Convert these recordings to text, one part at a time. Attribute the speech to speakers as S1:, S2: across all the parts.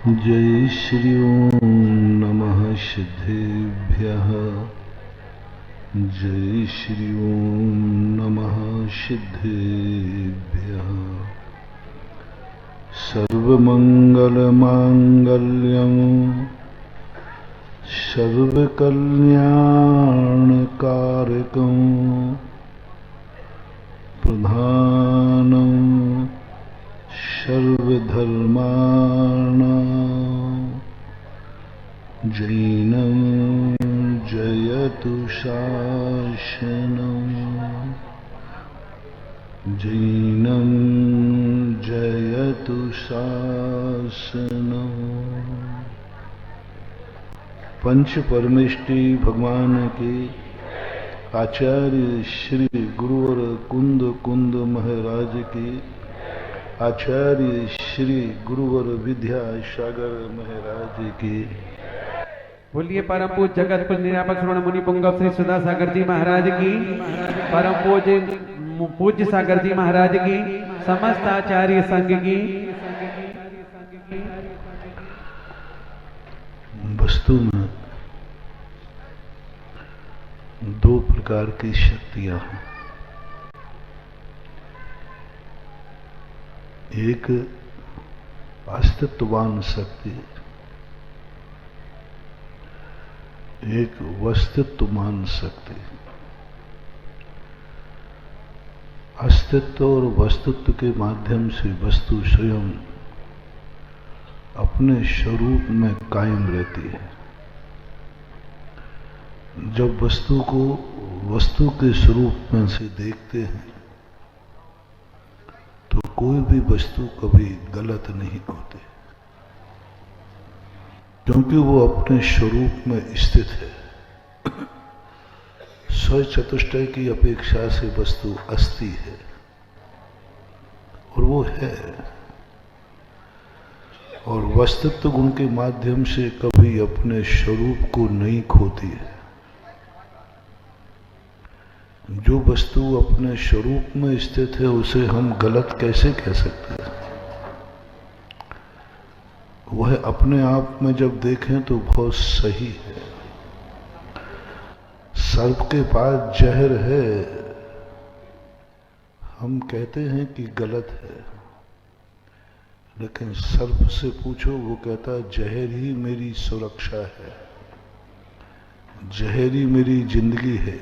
S1: जय श्री ओम नमः सिद्धेभ्यः। जय श्री ओम नमः सिद्धेभ्यः। सर्वमंगलमांगल्यं सर्वकल्याणकारकं प्रधानं सर्वधर्माणां जैनं जयतु शासनं। जैनं जयतु शासनं। पंच परमेष्टि भगवान के आचार्य श्री गुरुवर कुंद कुंद महाराज के आचार्य श्री गुरुवर विद्या सागर महाराज की।
S2: बोलिए परम पूज्य जगत कुल निरापक श्रवण मुनि पुंगव श्री सुधा सागर जी महाराज की। परम पूज्य सागर जी महाराज की। समस्त आचार्य संघ की।
S1: वस्तु में दो प्रकार की शक्तियां हैं। एक अस्तित्ववान शक्ति, एक वस्तुत्वमान शक्ति। अस्तित्व और वस्तुत्व के माध्यम से वस्तु स्वयं अपने स्वरूप में कायम रहती है। जब वस्तु को वस्तु के स्वरूप में से देखते हैं तो कोई भी वस्तु कभी गलत नहीं होती, क्योंकि वो अपने स्वरूप में स्थित है। स्वचतुष्टय की अपेक्षा से वस्तु अस्ति है और वो है, और वस्तुत्व गुण के माध्यम से कभी अपने स्वरूप को नहीं खोती है। जो वस्तु अपने स्वरूप में स्थित है उसे हम गलत कैसे कह सकते हैं? वह अपने आप में जब देखें तो बहुत सही है। सर्प के पास जहर है, हम कहते हैं कि गलत है, लेकिन सर्प से पूछो वो कहता जहर ही मेरी सुरक्षा है, जहर ही मेरी जिंदगी है।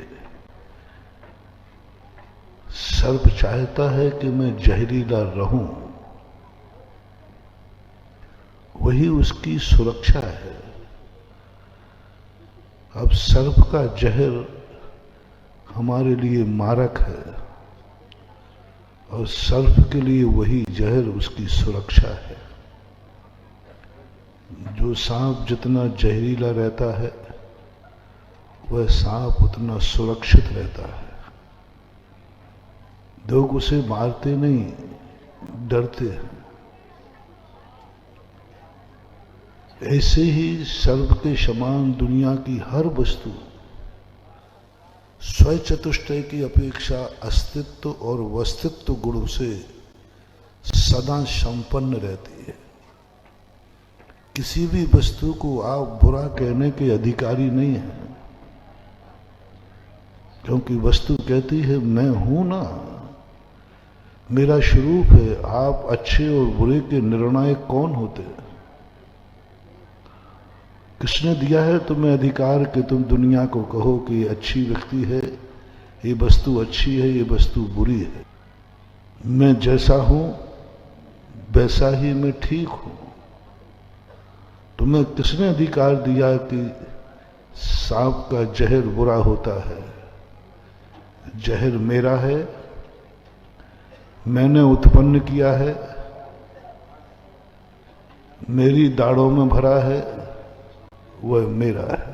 S1: सर्प चाहता है कि मैं जहरीला रहूं, वही उसकी सुरक्षा है। अब सर्प का जहर हमारे लिए मारक है और सर्प के लिए वही जहर उसकी सुरक्षा है। जो सांप जितना जहरीला रहता है वह सांप उतना सुरक्षित रहता है। लोग उसे मारते नहीं, डरते हैं। ऐसे ही सर्प के समान दुनिया की हर वस्तु स्वचतुष्टय की अपेक्षा अस्तित्व और वस्तुत्व गुणों से सदा संपन्न रहती है। किसी भी वस्तु को आप बुरा कहने के अधिकारी नहीं हैं, क्योंकि वस्तु कहती है मैं हूं ना, मेरा स्वरूप है। आप अच्छे और बुरे के निर्णायक कौन होते हैं? किसने दिया है तुम्हें अधिकार कि तुम दुनिया को कहो कि ये अच्छी व्यक्ति है, ये वस्तु अच्छी है, ये वस्तु बुरी है? मैं जैसा हूं वैसा ही मैं ठीक हूं। तुम्हें किसने अधिकार दिया कि सांप का जहर बुरा होता है? जहर मेरा है, मैंने उत्पन्न किया है, मेरी दाढ़ों में भरा है, वह मेरा है।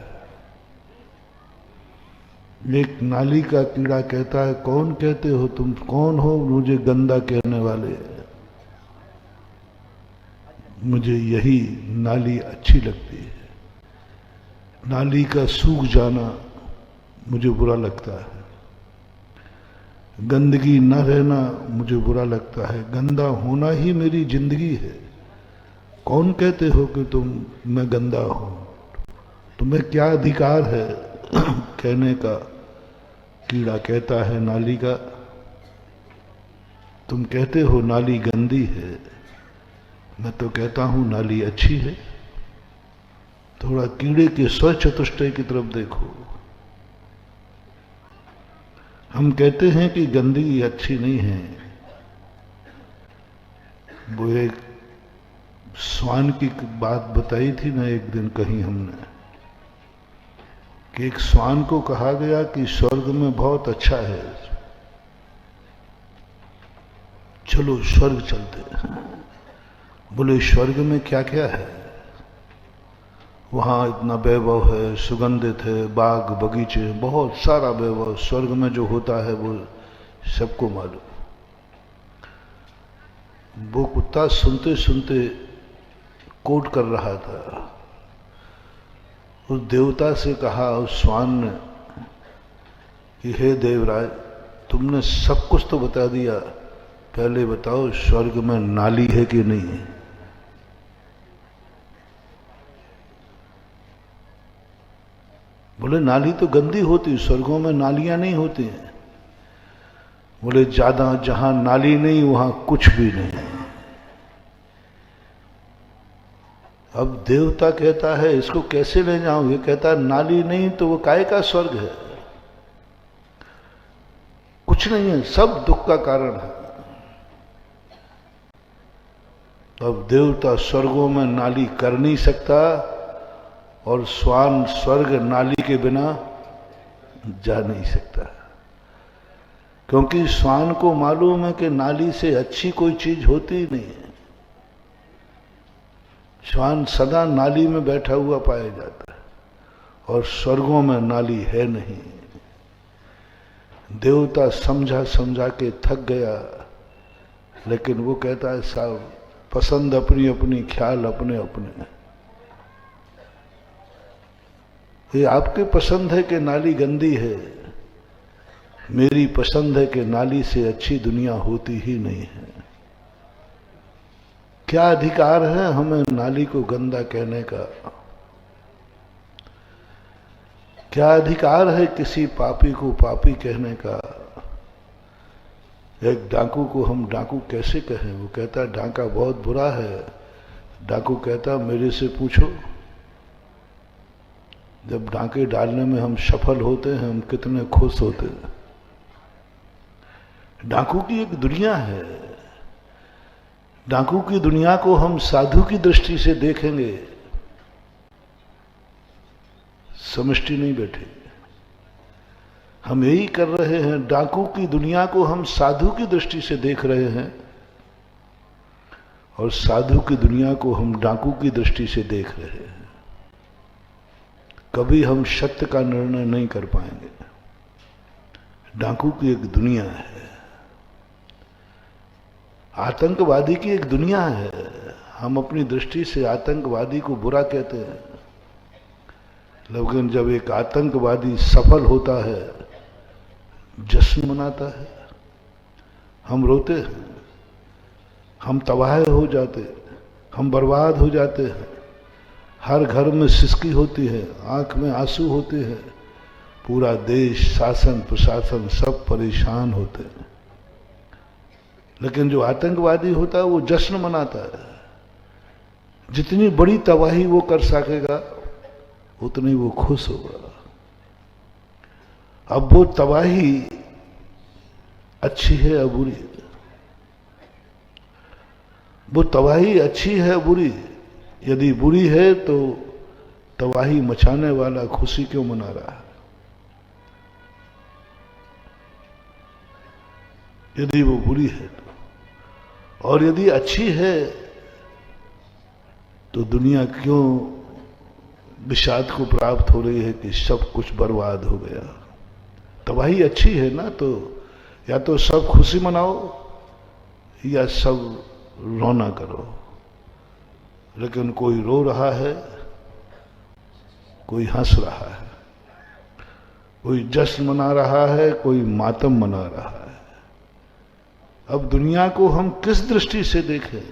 S1: एक नाली का कीड़ा कहता है कौन कहते हो तुम, कौन हो मुझे गंदा कहने वाले? मुझे यही नाली अच्छी लगती है। नाली का सूख जाना मुझे बुरा लगता है, गंदगी न रहना मुझे बुरा लगता है। गंदा होना ही मेरी जिंदगी है। कौन कहते हो कि मैं गंदा हूं? तुम्हें क्या अधिकार है कहने का? कीड़ा कहता है नाली का, तुम कहते हो नाली गंदी है, मैं तो कहता हूं नाली अच्छी है। थोड़ा कीड़े के स्वचतुष्टय की तरफ देखो। हम कहते हैं कि गंदगी अच्छी नहीं है। वो एक श्वान की बात बताई थी ना एक दिन कहीं हमने, कि एक श्वान को कहा गया कि स्वर्ग में बहुत अच्छा है, चलो स्वर्ग चलते हैं। बोले स्वर्ग में क्या क्या है? वहां इतना वैभव है, सुगंधित है, बाग बगीचे, बहुत सारा वैभव स्वर्ग में जो होता है वो सबको मालूम। वो कुत्ता सुनते सुनते कोट कर रहा था। उस देवता से कहा उस श्वान ने कि हे देवराज, तुमने सब कुछ तो बता दिया, पहले बताओ स्वर्ग में नाली है कि नहीं है? बोले नाली तो गंदी होती, स्वर्गों में नालियां नहीं होती हैं। बोले ज्यादा जहां नाली नहीं वहां कुछ भी नहीं। अब देवता कहता है इसको कैसे ले जाऊं? ये कहता है नाली नहीं तो वो काय का स्वर्ग है? कुछ नहीं है, सब दुख का कारण है। अब देवता स्वर्गों में नाली कर नहीं सकता और श्वान स्वर्ग नाली के बिना जा नहीं सकता, क्योंकि श्वान को मालूम है कि नाली से अच्छी कोई चीज होती ही नहीं है। श्वान सदा नाली में बैठा हुआ पाया जाता है और स्वर्गों में नाली है नहीं। देवता समझा समझा के थक गया, लेकिन वो कहता है साहब पसंद अपनी अपनी, ख्याल अपने अपने। ये आपकी पसंद है कि नाली गंदी है, मेरी पसंद है कि नाली से अच्छी दुनिया होती ही नहीं है। क्या अधिकार है हमें नाली को गंदा कहने का? क्या अधिकार है किसी पापी को पापी कहने का? एक डाकू को हम डाकू कैसे कहें? वो कहता है डाका बहुत बुरा है। डाकू कहता मेरे से पूछो, जब डाके डालने में हम सफल होते हैं हम कितने खुश होते हैं। डाकू की एक दुनिया है, डाकू की दुनिया को हम साधु की दृष्टि से देखेंगे, समष्टि नहीं बैठेंगे। हम यही कर रहे हैं, डाकू की दुनिया को हम साधु की दृष्टि से देख रहे हैं और साधु की दुनिया को हम डाकू की दृष्टि से देख रहे हैं। कभी हम सत्य का निर्णय नहीं कर पाएंगे। डाकू की एक दुनिया है, आतंकवादी की एक दुनिया है। हम अपनी दृष्टि से आतंकवादी को बुरा कहते हैं, लेकिन जब एक आतंकवादी सफल होता है, जश्न मनाता है, हम रोते हैं, हम तबाह हो जाते, हम बर्बाद हो जाते हैं। हर घर में सिसकी होती है, आंख में आंसू होते हैं, पूरा देश, शासन प्रशासन सब परेशान होते हैं। लेकिन जो आतंकवादी होता है वो जश्न मनाता है। जितनी बड़ी तबाही वो कर सकेगा उतनी वो खुश होगा। अब वो तबाही अच्छी है या बुरी? वो तबाही अच्छी है बुरी? यदि बुरी है तो तबाही मचाने वाला खुशी क्यों मना रहा है? यदि वो बुरी है तो, और यदि अच्छी है तो दुनिया क्यों विषाद को प्राप्त हो रही है कि सब कुछ बर्बाद हो गया? तबाही अच्छी है ना, तो या तो सब खुशी मनाओ या सब रोना करो। लेकिन कोई रो रहा है, कोई हंस रहा है, कोई जश्न मना रहा है, कोई मातम मना रहा है। अब दुनिया को हम किस दृष्टि से देखें?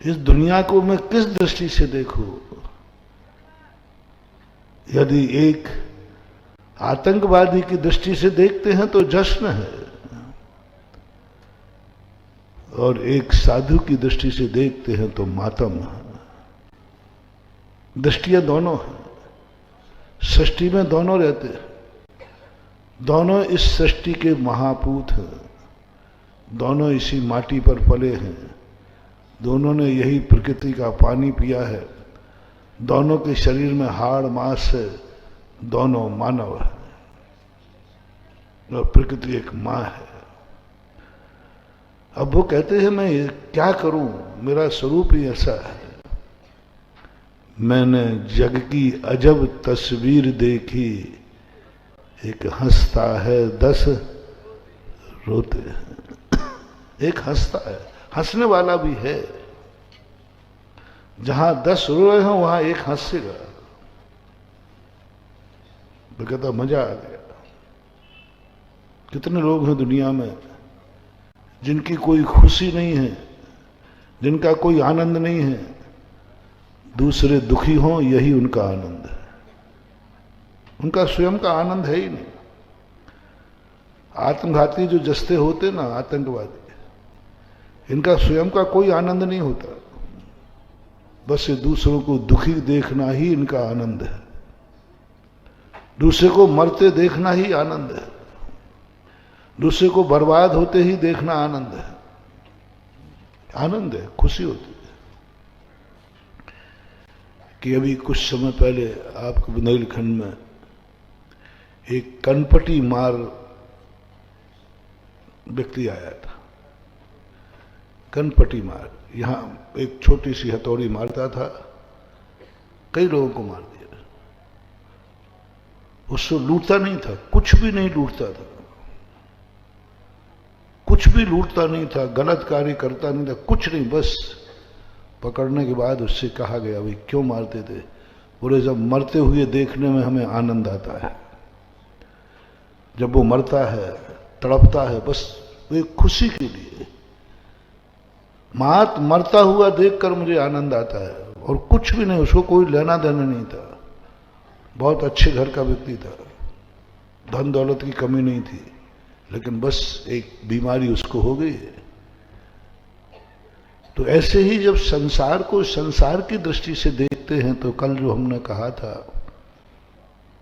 S1: इस दुनिया को मैं किस दृष्टि से देखूं? यदि एक आतंकवादी की दृष्टि से देखते हैं तो जश्न है, और एक साधु की दृष्टि से देखते हैं तो मातम है। दृष्टियां दोनों हैं, सृष्टि में दोनों रहते हैं। दोनों इस सृष्टि के महापूत हैं, दोनों इसी माटी पर पले हैं, दोनों ने यही प्रकृति का पानी पिया है, दोनों के शरीर में हाड़ मांस है, दोनों मानव है, और प्रकृति एक मां है। अब वो कहते हैं मैं क्या करूं, मेरा स्वरूप ही ऐसा है। मैंने जग की अजब तस्वीर देखी, एक हंसता है 10 रोते हैं। एक हंसता है, हंसने वाला भी है। जहां 10 रो रहे हैं वहां एक हंसेगा। तो कहता मजा आ गया। कितने लोग हैं दुनिया में जिनकी कोई खुशी नहीं है, जिनका कोई आनंद नहीं है, दूसरे दुखी हों यही उनका आनंद है। उनका स्वयं का आनंद है ही नहीं। आत्मघाती जो जस्ते होते ना, आतंकवादी, इनका स्वयं का कोई आनंद नहीं होता, बस ये दूसरों को दुखी देखना ही इनका आनंद है। दूसरे को मरते देखना ही आनंद है, दूसरे को बर्बाद होते ही देखना आनंद है। आनंद है, खुशी होती है। कि अभी कुछ समय पहले आपके बुंदेलखंड में एक कनपटी मार व्यक्ति आया था। कनपटी मार, यहां एक छोटी सी हथौड़ी मारता था, कई लोगों को मार दिया। उससे लूटता नहीं था, कुछ भी नहीं लूटता था, कुछ भी लूटता नहीं था, गलत कार्य करता नहीं था, कुछ नहीं। बस पकड़ने के बाद उससे कहा गया भाई क्यों मारते थे? बोले जब मरते हुए देखने में हमें आनंद आता है। जब वो मरता है, तड़पता है, बस एक खुशी के लिए। मरता हुआ देखकर मुझे आनंद आता है, और कुछ भी नहीं, उसको कोई लेना देना नहीं था। बहुत अच्छे घर का व्यक्ति था, धन दौलत की कमी नहीं थी, लेकिन बस एक बीमारी उसको हो गई है। तो ऐसे ही जब संसार को संसार की दृष्टि से देखते हैं तो कल जो हमने कहा था,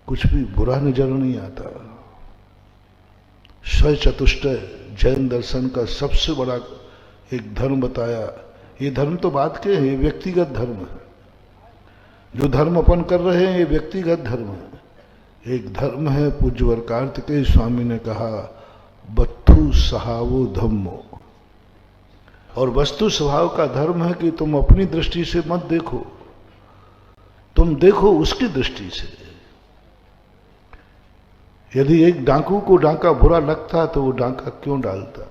S1: कुछ भी बुरा नजर नहीं आता। स्वचतुष्टय जैन दर्शन का सबसे बड़ा एक धर्म बताया। ये धर्म तो बात के है, ये व्यक्तिगत धर्म है। जो धर्म अपन कर रहे हैं ये व्यक्तिगत धर्म है। एक धर्म है, पूज्यवर कार्तिकेय स्वामी ने कहा, बत्थु सहावो धम्मो। और वस्तु स्वभाव का धर्म है कि तुम अपनी दृष्टि से मत देखो, तुम देखो उसकी दृष्टि से। यदि एक डाकू को डाका बुरा लगता तो वो डाका क्यों डालता?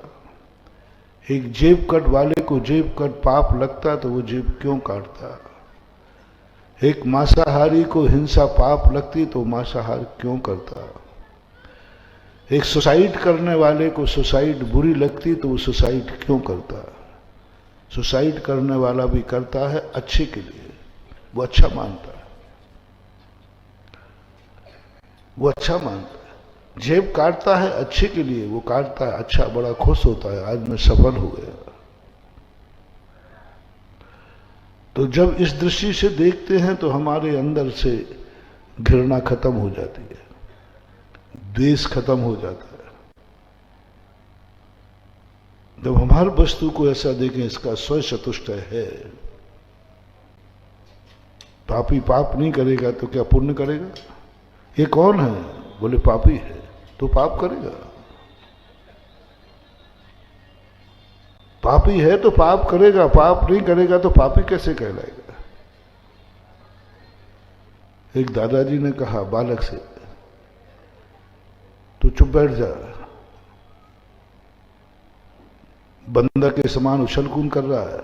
S1: एक जेब कट वाले को जेब कट पाप लगता तो वो जेब क्यों काटता? एक मांसाहारी को हिंसा पाप लगती तो मांसाहार क्यों करता? एक सुसाइड करने वाले को सुसाइड बुरी लगती तो वो सुसाइड क्यों करता? सुसाइड करने वाला भी करता है अच्छे के लिए, वो अच्छा मानता है, वो अच्छा मानता है। जेब काटता है अच्छे के लिए, वो काटता है अच्छा, बड़ा खुश होता है, आज मैं सफल हो गया। तो जब इस दृष्टि से देखते हैं तो हमारे अंदर से घृणा खत्म हो जाती है, द्वेष खत्म हो जाता है। जब हम हर वस्तु को ऐसा देखें इसका स्वचतुष्ट है, पापी पाप नहीं करेगा तो क्या पुण्य करेगा? ये कौन है? बोले पापी है, तो पाप करेगा। पापी है तो पाप करेगा, पाप नहीं करेगा तो पापी कैसे कहलाएगा? एक दादाजी ने कहा बालक से, तू चुप बैठ जा, बंदर के समान उछल कूद कर रहा है।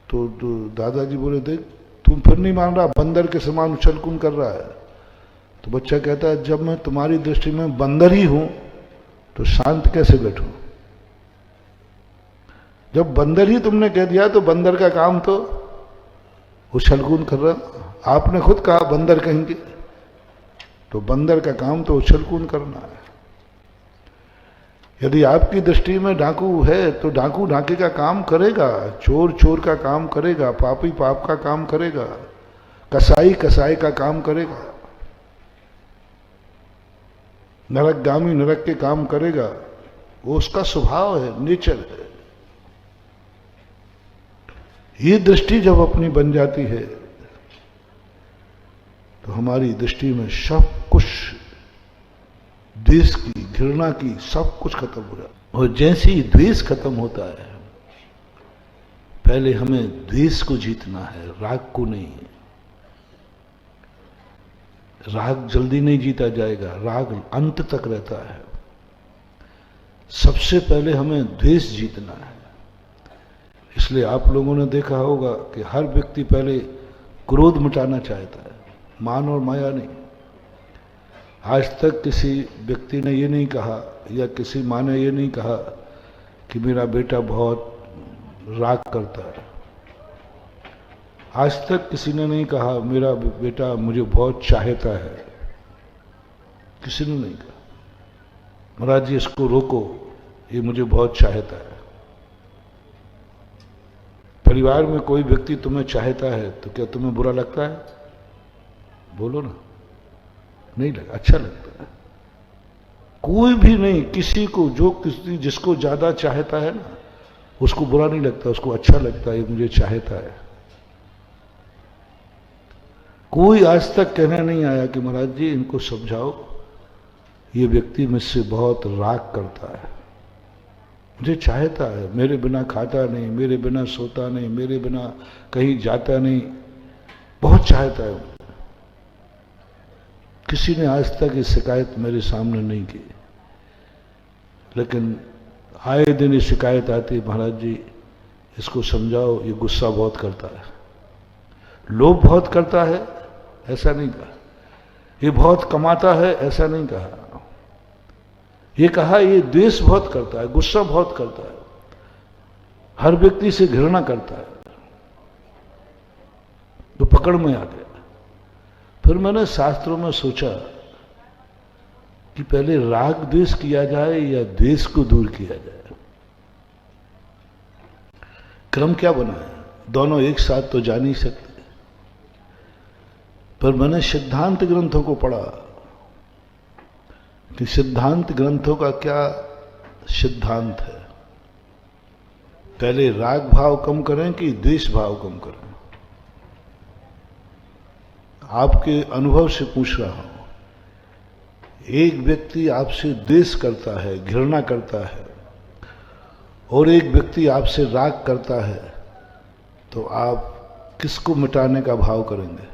S1: तो दादाजी बोले देख तुम फिर नहीं मान रहा, बंदर के समान उछल कूद कर रहा है। तो बच्चा कहता है जब मैं तुम्हारी दृष्टि में बंदर ही हूं तो शांत कैसे बैठूं? जब बंदर ही तुमने कह दिया तो बंदर का काम तो उछलकूद कर रहा। आपने खुद कहा बंदर कहेंगे, तो बंदर का काम तो उछलकूद करना है। यदि आपकी दृष्टि में डाकू है तो डाकू डाके का काम करेगा, चोर चोर का काम करेगा, पापी पाप का काम करेगा, कसाई कसाई का काम करेगा, नरकगामी नरक के काम करेगा। वो उसका स्वभाव है, नेचर है। ये दृष्टि जब अपनी बन जाती है तो हमारी दृष्टि में सब कुछ, द्वेष की, घृणा की, सब कुछ खत्म हो जाता। और जैसे ही द्वेष खत्म होता है, पहले हमें द्वेष को जीतना है, राग को नहीं। राग जल्दी नहीं जीता जाएगा, राग अंत तक रहता है। सबसे पहले हमें द्वेष जीतना है। इसलिए आप लोगों ने देखा होगा कि हर व्यक्ति पहले क्रोध मिटाना चाहता है, मान और माया नहीं। आज तक किसी व्यक्ति ने ये नहीं कहा या किसी माँ ने ये नहीं कहा कि मेरा बेटा बहुत राग करता है। आज तक किसी ने नहीं कहा मेरा बेटा मुझे बहुत चाहता है। किसी ने नहीं कहा महाराज जी इसको रोको, ये मुझे बहुत चाहता है। परिवार में कोई व्यक्ति तुम्हें चाहता है तो क्या तुम्हें बुरा लगता है? बोलो ना। नहीं लगा, अच्छा लगता है। कोई भी नहीं, किसी को जो किसी जिसको ज्यादा चाहता है ना उसको बुरा नहीं लगता, उसको अच्छा लगता है, ये मुझे चाहता है। कोई आज तक कहना नहीं आया कि महाराज जी इनको समझाओ, ये व्यक्ति मुझसे बहुत राग करता है, मुझे चाहता है, मेरे बिना खाता नहीं, मेरे बिना सोता नहीं, मेरे बिना कहीं जाता नहीं, बहुत चाहता है। किसी ने आज तक ये शिकायत मेरे सामने नहीं की, लेकिन आए दिन ये शिकायत आती, महाराज जी इसको समझाओ, ये गुस्सा बहुत करता है, लोभ बहुत करता है, ऐसा नहीं कहा। ये बहुत कमाता है, ऐसा नहीं कहा। ये कहा ये द्वेष बहुत करता है, गुस्सा बहुत करता है, हर व्यक्ति से घृणा करता है। तो पकड़ में आ गया। फिर मैंने शास्त्रों में सोचा कि पहले राग द्वेष किया जाए या द्वेष को दूर किया जाए। क्रम क्या बना है? दोनों एक साथ तो जा नहीं सकते। पर मैंने सिद्धांत ग्रंथों को पढ़ा कि सिद्धांत ग्रंथों का क्या सिद्धांत है। पहले राग भाव कम करें कि द्वेष भाव कम करें? आपके अनुभव से पूछ रहा हूं। एक व्यक्ति आपसे द्वेष करता है, घृणा करता है, और एक व्यक्ति आपसे राग करता है, तो आप किसको मिटाने का भाव करेंगे?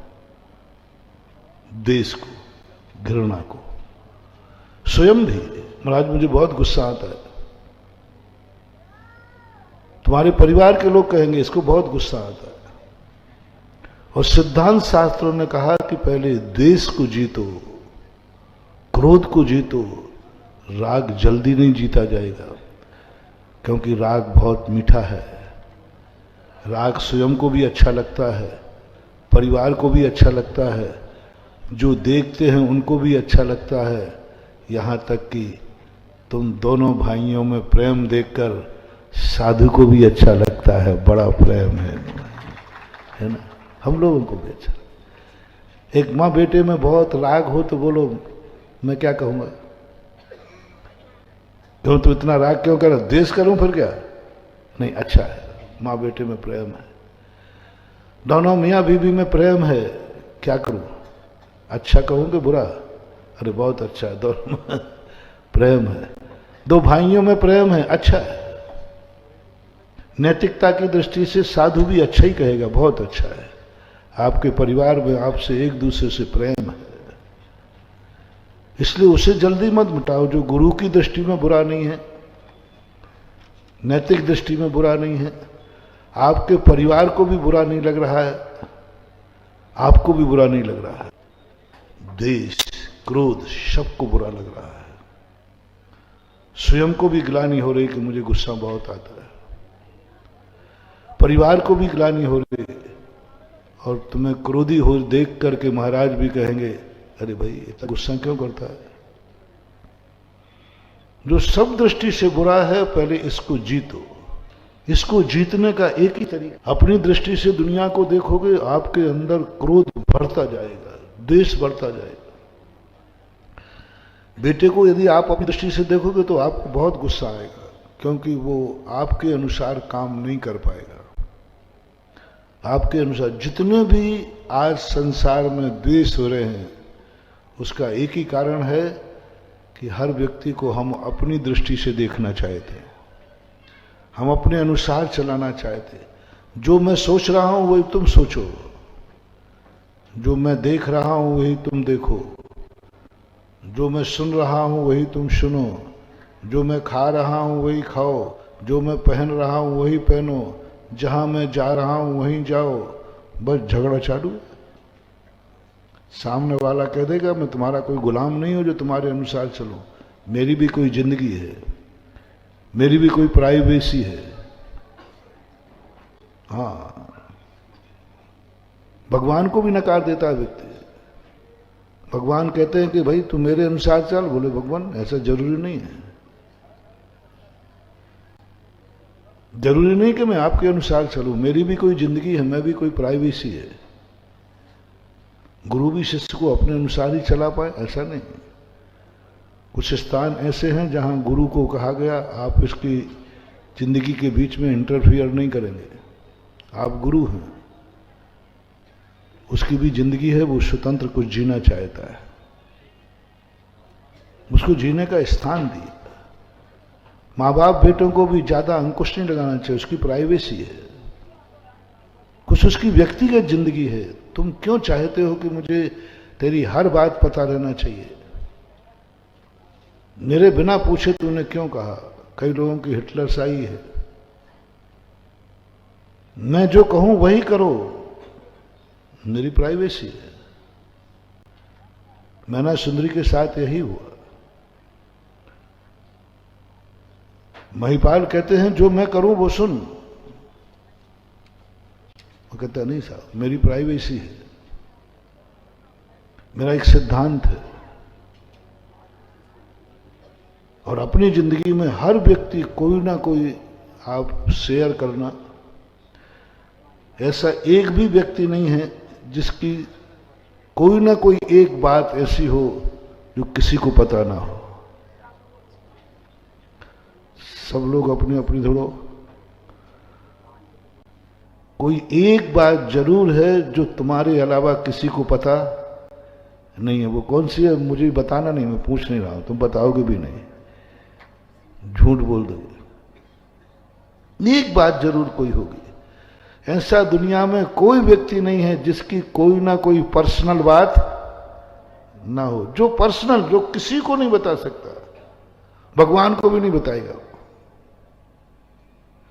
S1: द्वेष को, घृणा को। स्वयं भी महाराज मुझे बहुत गुस्सा आता है, तुम्हारे परिवार के लोग कहेंगे इसको बहुत गुस्सा आता है। और सिद्धांत शास्त्रों ने कहा कि पहले द्वेष को जीतो, क्रोध को जीतो, राग जल्दी नहीं जीता जाएगा, क्योंकि राग बहुत मीठा है। राग स्वयं को भी अच्छा लगता है, परिवार को भी अच्छा लगता है, जो देखते हैं उनको भी अच्छा लगता है, यहां तक कि तुम दोनों भाइयों में प्रेम देखकर साधु को भी अच्छा लगता है। बड़ा प्रेम है ना? हम लोगों को भी अच्छा। एक माँ बेटे में बहुत राग हो तो बोलो मैं क्या कहूंगा? क्यों तू इतना राग क्यों कर? द्वेष करूं फिर क्या? नहीं, अच्छा है, माँ बेटे में प्रेम है। दोनों मियाँ बीवी में प्रेम है, क्या करूं? अच्छा कहूं कि बुरा? अरे बहुत अच्छा है, दोनों में प्रेम है। दो भाइयों में प्रेम है, अच्छा है। नैतिकता की दृष्टि से साधु भी अच्छा ही कहेगा, बहुत अच्छा है। आपके परिवार में आपसे एक दूसरे से प्रेम है, इसलिए उसे जल्दी मत मिटाओ। जो गुरु की दृष्टि में बुरा नहीं है, नैतिक दृष्टि में बुरा नहीं है, आपके परिवार को भी बुरा नहीं लग रहा है, आपको भी बुरा नहीं लग रहा है। द्वेष, क्रोध सबको बुरा लग रहा है। स्वयं को भी ग्लानि हो रही कि मुझे गुस्सा बहुत आता है। परिवार को भी ग्लानि हो रही और तुम्हें क्रोधी हो देख करके महाराज भी कहेंगे अरे भाई इतना गुस्सा क्यों करता है। जो सब दृष्टि से बुरा है पहले इसको जीतो। इसको जीतने का एक ही तरीका, अपनी दृष्टि से दुनिया को देखोगे आपके अंदर क्रोध बढ़ता जाएगा, द्वेष बढ़ता जाएगा। बेटे को यदि आप अपनी दृष्टि से देखोगे तो आपको बहुत गुस्सा आएगा, क्योंकि वो आपके अनुसार काम नहीं कर पाएगा। आपके अनुसार जितने भी आज संसार में द्वेष हो रहे हैं उसका एक ही कारण है कि हर व्यक्ति को हम अपनी दृष्टि से देखना चाहते हैं, हम अपने अनुसार चलाना चाहते हैं। जो मैं सोच रहा हूं वही तुम सोचो, जो मैं देख रहा हूं वही तुम देखो, जो मैं सुन रहा हूं वही तुम सुनो, जो मैं खा रहा हूं वही खाओ, जो मैं पहन रहा हूं वही पहनो, जहां मैं जा रहा हूं वहीं जाओ। बस झगड़ा चालू। सामने वाला कह देगा मैं तुम्हारा कोई गुलाम नहीं हूं जो तुम्हारे अनुसार चलो, मेरी भी कोई जिंदगी है, मेरी भी कोई प्राइवेसी है। हाँ, भगवान को भी नकार देता है व्यक्ति। भगवान कहते हैं कि भाई तू मेरे अनुसार चल, बोले भगवान ऐसा जरूरी नहीं है, जरूरी नहीं कि मैं आपके अनुसार चलूं, मेरी भी कोई जिंदगी है, मैं भी कोई प्राइवेसी है। गुरु भी शिष्य को अपने अनुसार ही चला पाए ऐसा नहीं। कुछ स्थान ऐसे हैं जहां गुरु को कहा गया आप इसकी जिंदगी के बीच में इंटरफियर नहीं करेंगे, आप गुरु हैं, उसकी भी जिंदगी है, वो स्वतंत्र कुछ जीना चाहता है, उसको जीने का स्थान दिए। माँ बाप बेटों को भी ज्यादा अंकुश नहीं लगाना चाहिए, उसकी प्राइवेसी है, कुछ उसकी व्यक्तिगत जिंदगी है। तुम क्यों चाहते हो कि मुझे तेरी हर बात पता रहना चाहिए, मेरे बिना पूछे तूने क्यों कहा। कई लोगों की हिटलर शाही है, मैं जो कहूं वही करो, मेरी प्राइवेसी है। मैना सुंदरी के साथ यही हुआ। महिपाल कहते हैं जो मैं करूं वो सुन, वो कहता नहीं साहब मेरी प्राइवेसी है, मेरा एक सिद्धांत है। और अपनी जिंदगी में हर व्यक्ति कोई ना कोई आप शेयर करना, ऐसा एक भी व्यक्ति नहीं है जिसकी कोई ना कोई एक बात ऐसी हो जो किसी को पता ना हो। सब लोग अपनी अपनी धड़ो, कोई एक बात जरूर है जो तुम्हारे अलावा किसी को पता नहीं है। वो कौन सी है मुझे बताना नहीं, मैं पूछ नहीं रहा हूं, तुम बताओगे भी नहीं, झूठ बोल दोगे। एक बात जरूर कोई होगी, ऐसा दुनिया में कोई व्यक्ति नहीं है जिसकी कोई ना कोई पर्सनल बात ना हो, जो पर्सनल, जो किसी को नहीं बता सकता, भगवान को भी नहीं बताएगा।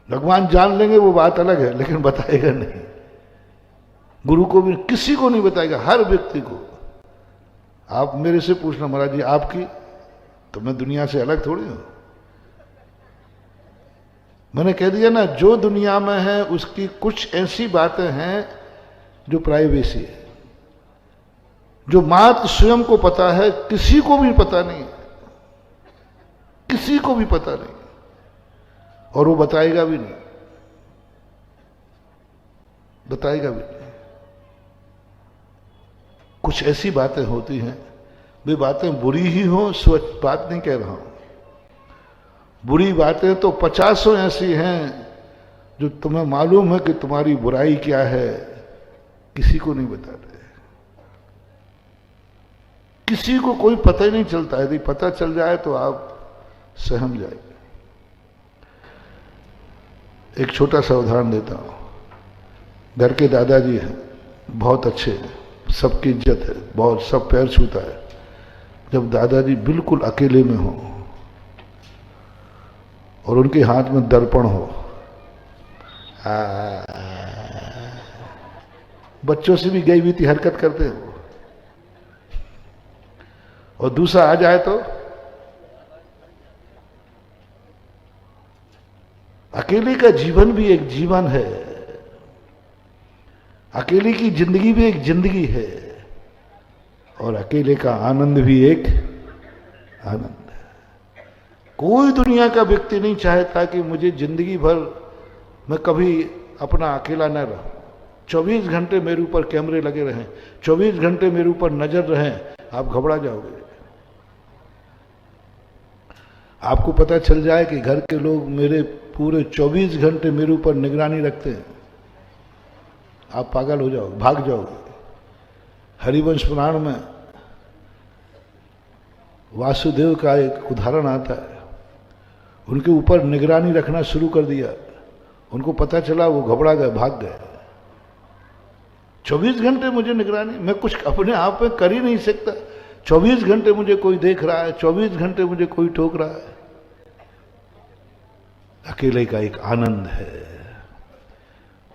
S1: भगवान जान लेंगे वो बात अलग है, लेकिन बताएगा नहीं। गुरु को भी किसी को नहीं बताएगा, हर व्यक्ति को। आप मेरे से पूछना महाराज जी आपकी, तो मैं दुनिया से अलग थोड़ी हूं। मैंने कह दिया ना, जो दुनिया में है उसकी कुछ ऐसी बातें हैं जो प्राइवेसी है, जो मात्र स्वयं को पता है, किसी को भी पता नहीं, किसी को भी पता नहीं, और वो बताएगा भी नहीं, बताएगा भी नहीं। कुछ ऐसी बातें होती हैं, वे बातें बुरी ही हो, स्वच्छ बात नहीं कह रहा हूं, बुरी बातें तो 50 ऐसी हैं जो तुम्हें मालूम है कि तुम्हारी बुराई क्या है, किसी को नहीं बताते, किसी को कोई पता ही नहीं चलता। यदि पता चल जाए तो आप सहम जाएंगे। एक छोटा सा उदाहरण देता हूं। घर के दादाजी हैं, बहुत अच्छे हैं, सबकी इज्जत है, बहुत, सब पैर छूता है। जब दादाजी बिल्कुल अकेले में हो और उनके हाथ में दर्पण हो, बच्चों से भी गई बीती हरकत करते हो, और दूसरा आ जाए तो अकेले का जीवन भी एक जीवन है, अकेले की जिंदगी भी एक जिंदगी है और अकेले का आनंद भी एक आनंद है। कोई दुनिया का व्यक्ति नहीं चाहता कि मुझे जिंदगी भर मैं कभी अपना अकेला न रहूं। 24 घंटे मेरे ऊपर कैमरे लगे रहें, 24 घंटे मेरे ऊपर नजर रहें, आप घबरा जाओगे। आपको पता चल जाए कि घर के लोग मेरे पूरे 24 घंटे मेरे ऊपर निगरानी रखते हैं, आप पागल हो जाओगे, भाग जाओगे। हरिवंश पुराण में वासुदेव का एक उदाहरण आता है। उनके ऊपर निगरानी रखना शुरू कर दिया, उनको पता चला, वो घबरा गए, भाग गए। 24 घंटे मुझे निगरानी, मैं कुछ अपने आप में कर ही नहीं सकता। 24 घंटे मुझे कोई देख रहा है, 24 घंटे मुझे कोई ठोक रहा है। अकेले का एक आनंद है,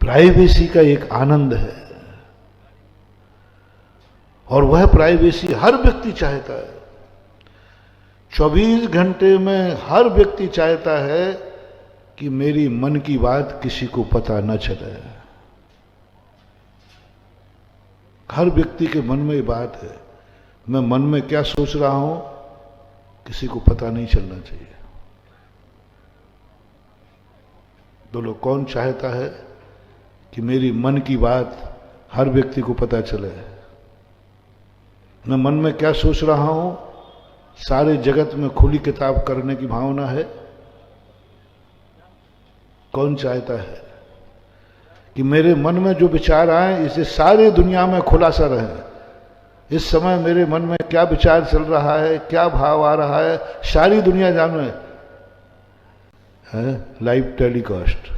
S1: प्राइवेसी का एक आनंद है, और वह प्राइवेसी हर व्यक्ति चाहता है। 24 घंटे में हर व्यक्ति चाहता है कि मेरी मन की बात किसी को पता न चले। हर व्यक्ति के मन में ये बात है, मैं मन में क्या सोच रहा हूं किसी को पता नहीं चलना चाहिए। तो लोग कौन चाहता है कि मेरी मन की बात हर व्यक्ति को पता चले? मैं मन में क्या सोच रहा हूं सारे जगत में खुली किताब करने की भावना है? कौन चाहता है कि मेरे मन में जो विचार आए इसे सारी दुनिया में खुलासा रहे? इस समय मेरे मन में क्या विचार चल रहा है, क्या भाव आ रहा है, सारी दुनिया जाने है। Live telecast.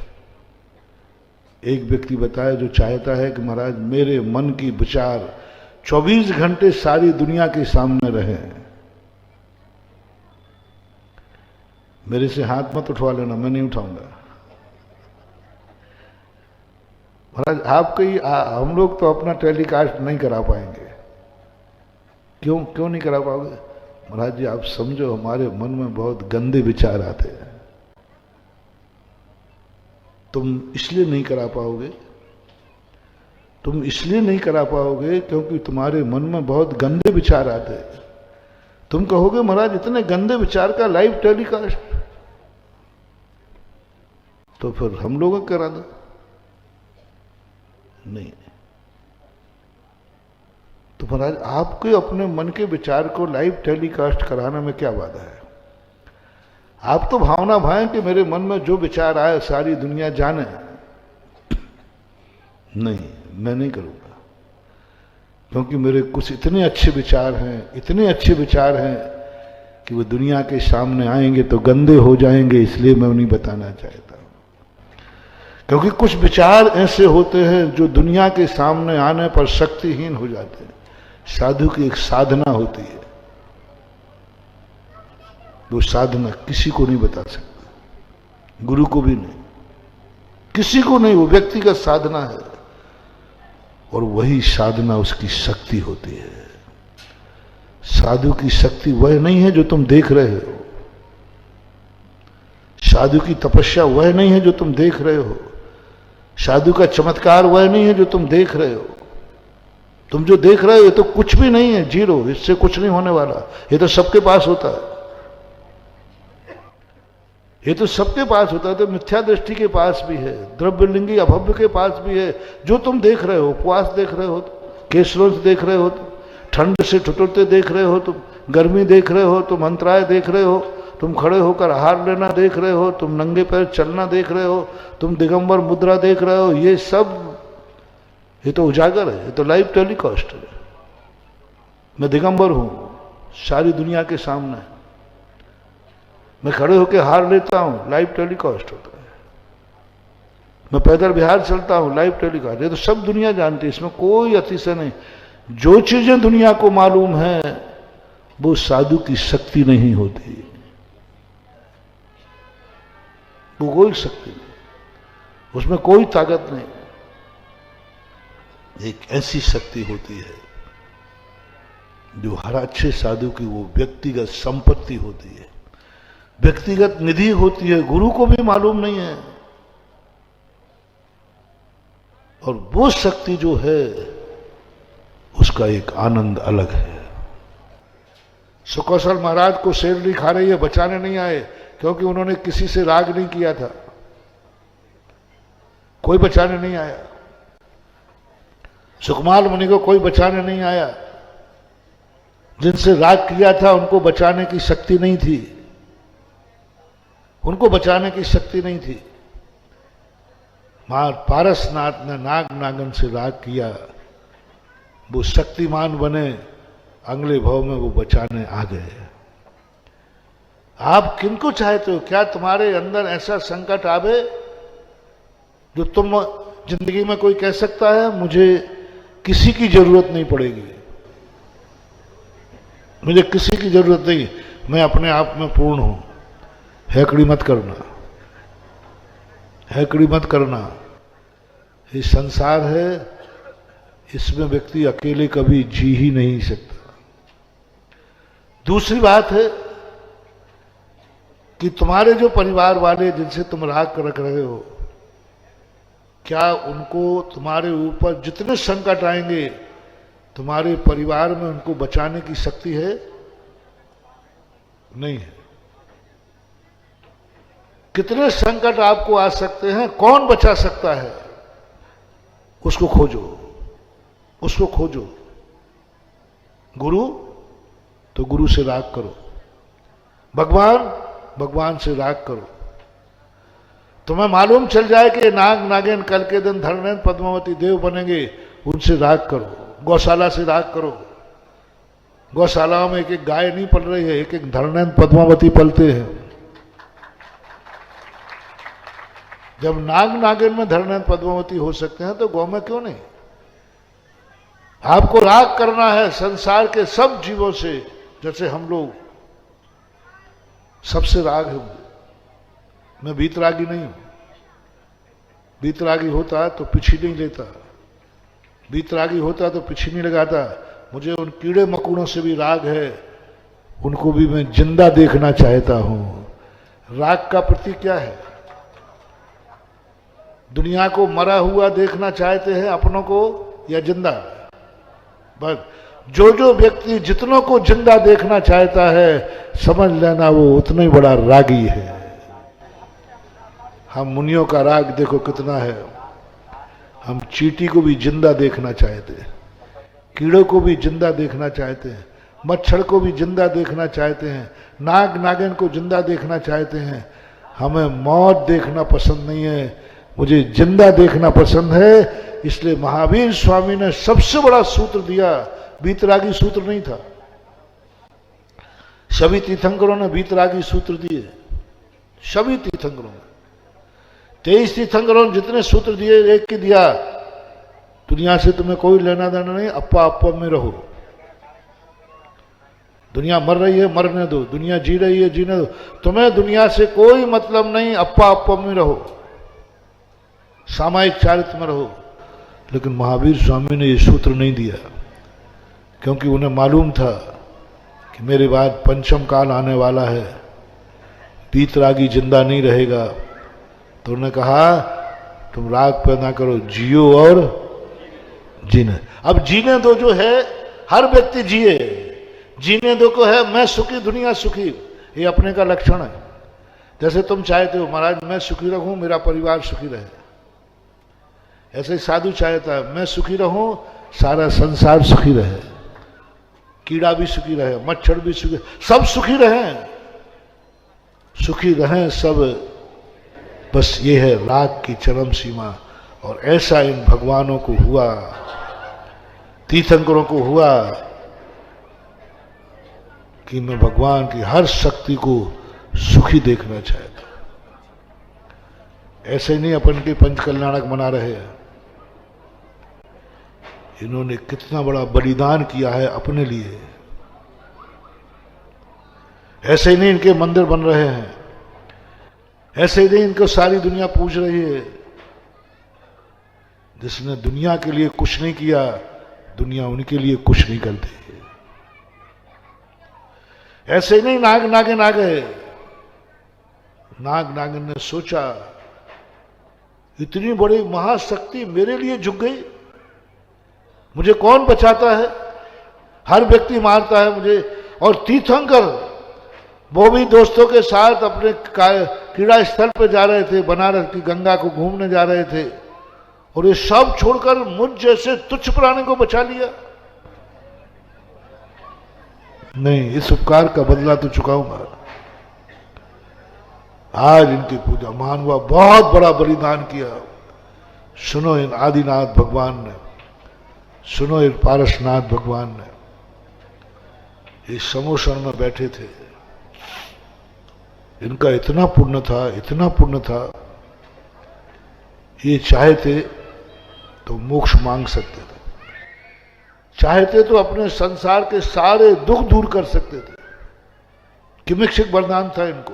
S1: एक व्यक्ति बताया जो चाहता है कि महाराज मेरे मन की विचार 24 घंटे सारी दुनिया के सामने रहे। मेरे से हाथ मत उठवा लेना, मैं नहीं उठाऊंगा। महाराज आपके हम लोग तो अपना टेलीकास्ट नहीं करा पाएंगे। क्यों नहीं करा पाओगे? महाराज जी आप समझो, हमारे मन में बहुत गंदे विचार आते हैं। तुम इसलिए नहीं करा पाओगे, तुम इसलिए नहीं करा पाओगे क्योंकि तुम्हारे मन में बहुत गंदे विचार आते हैं। तुम कहोगे महाराज इतने गंदे विचार का लाइव टेलीकास्ट, तो फिर हम लोग करा दो। नहीं, तो महाराज आपके अपने मन के विचार को लाइव टेलीकास्ट कराने में क्या बाधा है? आप तो भावना भाएं कि मेरे मन में जो विचार आए सारी दुनिया जाने। नहीं, मैं नहीं करूंगा, क्योंकि मेरे कुछ इतने अच्छे विचार हैं, इतने अच्छे विचार हैं कि वो दुनिया के सामने आएंगे तो गंदे हो जाएंगे, इसलिए मैं नहीं बताना चाहता। क्योंकि कुछ विचार ऐसे होते हैं जो दुनिया के सामने आने पर शक्तिहीन हो जाते हैं। साधु की एक साधना होती है, वो साधना किसी को नहीं बता सकता, गुरु को भी नहीं, किसी को नहीं, वो व्यक्तिगत साधना है, और वही साधना उसकी शक्ति होती है। साधु की शक्ति वह नहीं है जो तुम देख रहे हो, साधु की तपस्या वह नहीं है जो तुम देख रहे हो, साधु का चमत्कार वह नहीं है जो तुम देख रहे हो। तुम जो देख रहे हो ये तो कुछ भी नहीं है, जीरो, इससे कुछ नहीं होने वाला। ये तो सबके पास होता है, ये तो सबके पास होता है। तो मिथ्या दृष्टि के पास भी है, द्रव्यलिंगी अभव्य के पास भी है। जो तुम देख रहे हो, उपवास देख रहे हो, केसरों से देख रहे हो, ठंड से ठुठुरते देख रहे हो, तुम गर्मी देख रहे हो, तुम अंतराय देख रहे हो, तुम खड़े होकर आहार लेना देख रहे हो, तुम नंगे पैर चलना देख रहे हो, तुम दिगंबर मुद्रा देख रहे हो, ये सब, ये तो उजागर है, ये तो लाइव टेलीकास्ट है। मैं दिगंबर हूं सारी दुनिया के सामने, मैं खड़े होकर हार लेता हूं, लाइव टेलीकास्ट होता है। मैं पैदल बिहार चलता हूं, लाइव टेलीकास्ट। ये तो सब दुनिया जानती है, इसमें कोई अतिशय नहीं। जो चीजें दुनिया को मालूम है वो साधु की शक्ति नहीं होती, वो कोई शक्ति नहीं, उसमें कोई ताकत नहीं। एक ऐसी शक्ति होती है जो हर अच्छे साधु की वो व्यक्तिगत संपत्ति होती है, व्यक्तिगत निधि होती है, गुरु को भी मालूम नहीं है और वो शक्ति जो है उसका एक आनंद अलग है। सुकौशल महाराज को शेरनी खा रही है, बचाने नहीं आए, क्योंकि उन्होंने किसी से राग नहीं किया था, कोई बचाने नहीं आया। सुकमाल मुनि को कोई बचाने नहीं आया, जिनसे राग किया था उनको बचाने की शक्ति नहीं थी, उनको बचाने की शक्ति नहीं थी। मां पारसनाथ ने नाग नागन से राग किया, वो शक्तिमान बने, अगले भाव में वो बचाने आ गए। आप किनको चाहते हो? क्या तुम्हारे अंदर ऐसा संकट आवे जो तुम जिंदगी में कोई कह सकता है मुझे किसी की जरूरत नहीं पड़ेगी, मुझे किसी की जरूरत नहीं, मैं अपने आप में पूर्ण हूं। हैकड़ी मत करना, हैकड़ी मत करना। ये संसार है, इसमें व्यक्ति अकेले कभी जी ही नहीं सकता। दूसरी बात है कि तुम्हारे जो परिवार वाले जिनसे तुम राग रख रहे हो, क्या उनको तुम्हारे ऊपर जितने संकट आएंगे तुम्हारे परिवार में उनको बचाने की शक्ति है? नहीं है। कितने संकट आपको आ सकते हैं, कौन बचा सकता है? उसको खोजो, उसको खोजो। गुरु तो गुरु से राग करो, भगवान भगवान से राग करो। तुम्हें मालूम चल जाए कि नाग नागिन कल के दिन धरणेन्द्र पद्मावती देव बनेंगे, उनसे राग करो। गौशाला से राग करो। गौशाला में एक एक गाय नहीं पल रही है, एक एक धरणेन्द्र पद्मावती पलते हैं। जब नाग नागिन में धरणेन्द्र पद्मावती हो सकते हैं तो गौ में क्यों नहीं? आपको राग करना है संसार के सब जीवों से, जैसे हम लोग सबसे राग है। मैं बीतरागी नहीं हूं। बीतरागी होता तो पीछे नहीं लेता, बीतरागी होता तो पीछे नहीं लगाता। मुझे उन कीड़े मकोड़ों से भी राग है, उनको भी मैं जिंदा देखना चाहता हूं। राग का प्रतीक क्या है? दुनिया को मरा हुआ देखना चाहते हैं अपनों को या जिंदा? बस जो जो व्यक्ति जितनों को जिंदा देखना चाहता है, समझ लेना वो उतना ही बड़ा रागी है। हम मुनियों का राग देखो कितना है। हम चींटी को भी जिंदा देखना चाहते हैं, कीड़ों को भी जिंदा देखना चाहते हैं, मच्छर को भी जिंदा देखना चाहते हैं, नाग नागिन को जिंदा देखना चाहते हैं। हमें मौत देखना पसंद नहीं है, मुझे जिंदा देखना पसंद है। इसलिए महावीर स्वामी ने सबसे बड़ा सूत्र दिया, बीतरागी सूत्र नहीं था। सभी तीर्थंकरों ने बीतरागी सूत्र दिए, सभी तीर्थंकरों ने। 23 तीर्थंकरों ने जितने सूत्र दिए, एक की दिया, दुनिया से तुम्हें कोई लेना देना नहीं, अप्पा अप्पा में रहो। दुनिया मर रही है, मरने दो। दुनिया जी रही है, जीने दो। तुम्हें दुनिया से कोई मतलब नहीं, अप्पा अप्पा में रहो, सामायिक चारित्र में रहो। लेकिन महावीर स्वामी ने यह सूत्र नहीं दिया, क्योंकि उन्हें मालूम था कि मेरे बाद पंचम काल आने वाला है, बीतरागी जिंदा नहीं रहेगा। तो उन्होंने कहा तुम राग पैदा करो, जियो और जीने। अब जीने दो जो है, हर व्यक्ति जिए, जीने दो को है मैं सुखी दुनिया सुखी, ये अपने का लक्षण है। जैसे तुम चाहते हो महाराज मैं सुखी रहूं, मेरा परिवार सुखी रहे, ऐसे ही साधु चाहता है मैं सुखी रहूं, सारा संसार सुखी रहे, कीड़ा भी सुखी रहे, मच्छर भी सुखी, सब सुखी रहें, सुखी रहें सब। बस ये है राग की चरम सीमा। और ऐसा इन भगवानों को हुआ, तीर्थंकरों को हुआ कि मैं भगवान की हर शक्ति को सुखी देखना चाहता। ऐसे नहीं अपन के पंच कल्याणक मना रहे हैं, इन्होंने कितना बड़ा बलिदान किया है अपने लिए। ऐसे ही नहीं इनके मंदिर बन रहे हैं, ऐसे ही नहीं इनको सारी दुनिया पूछ रही है। जिसने दुनिया के लिए कुछ नहीं किया, दुनिया उनके लिए कुछ नहीं करती। ऐसे ही नहीं नाग नागिन आ गए, नाग नागिन ने सोचा इतनी बड़ी महाशक्ति मेरे लिए झुक गई, मुझे कौन बचाता है? हर व्यक्ति मारता है मुझे। और तीर्थंकर वो भी दोस्तों के साथ अपने क्रीड़ा स्थल पर जा रहे थे, बनारस की गंगा को घूमने जा रहे थे, और ये सब छोड़कर मुझ जैसे तुच्छ प्राणी को बचा लिया। नहीं, इस उपकार का बदला तो चुकाऊंगा। आज इनकी पूजा, महानुभाव बहुत बड़ा बलिदान किया। सुनो इन आदिनाथ भगवान ने, सुनो इन पारसनाथ भगवान ने, इस समोषण में बैठे थे, इनका इतना पुण्य था, इतना पुण्य था, ये चाहते तो मोक्ष मांग सकते थे, चाहते तो अपने संसार के सारे दुख दूर कर सकते थे। किमिक्षिक वरदान था इनको।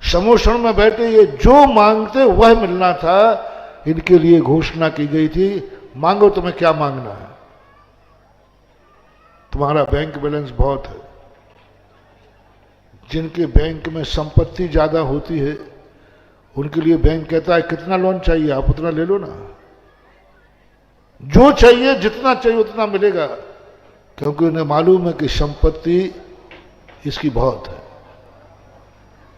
S1: समोषण में बैठे ये जो मांगते वह मिलना था। इनके लिए घोषणा की गई थी, मांगो तुम्हें क्या मांगना है। तुम्हारा बैंक बैलेंस बहुत है, जिनके बैंक में संपत्ति ज्यादा होती है उनके लिए बैंक कहता है कितना लोन चाहिए, आप उतना ले लो ना, जो चाहिए जितना चाहिए उतना मिलेगा, क्योंकि उन्हें मालूम है कि संपत्ति इसकी बहुत है।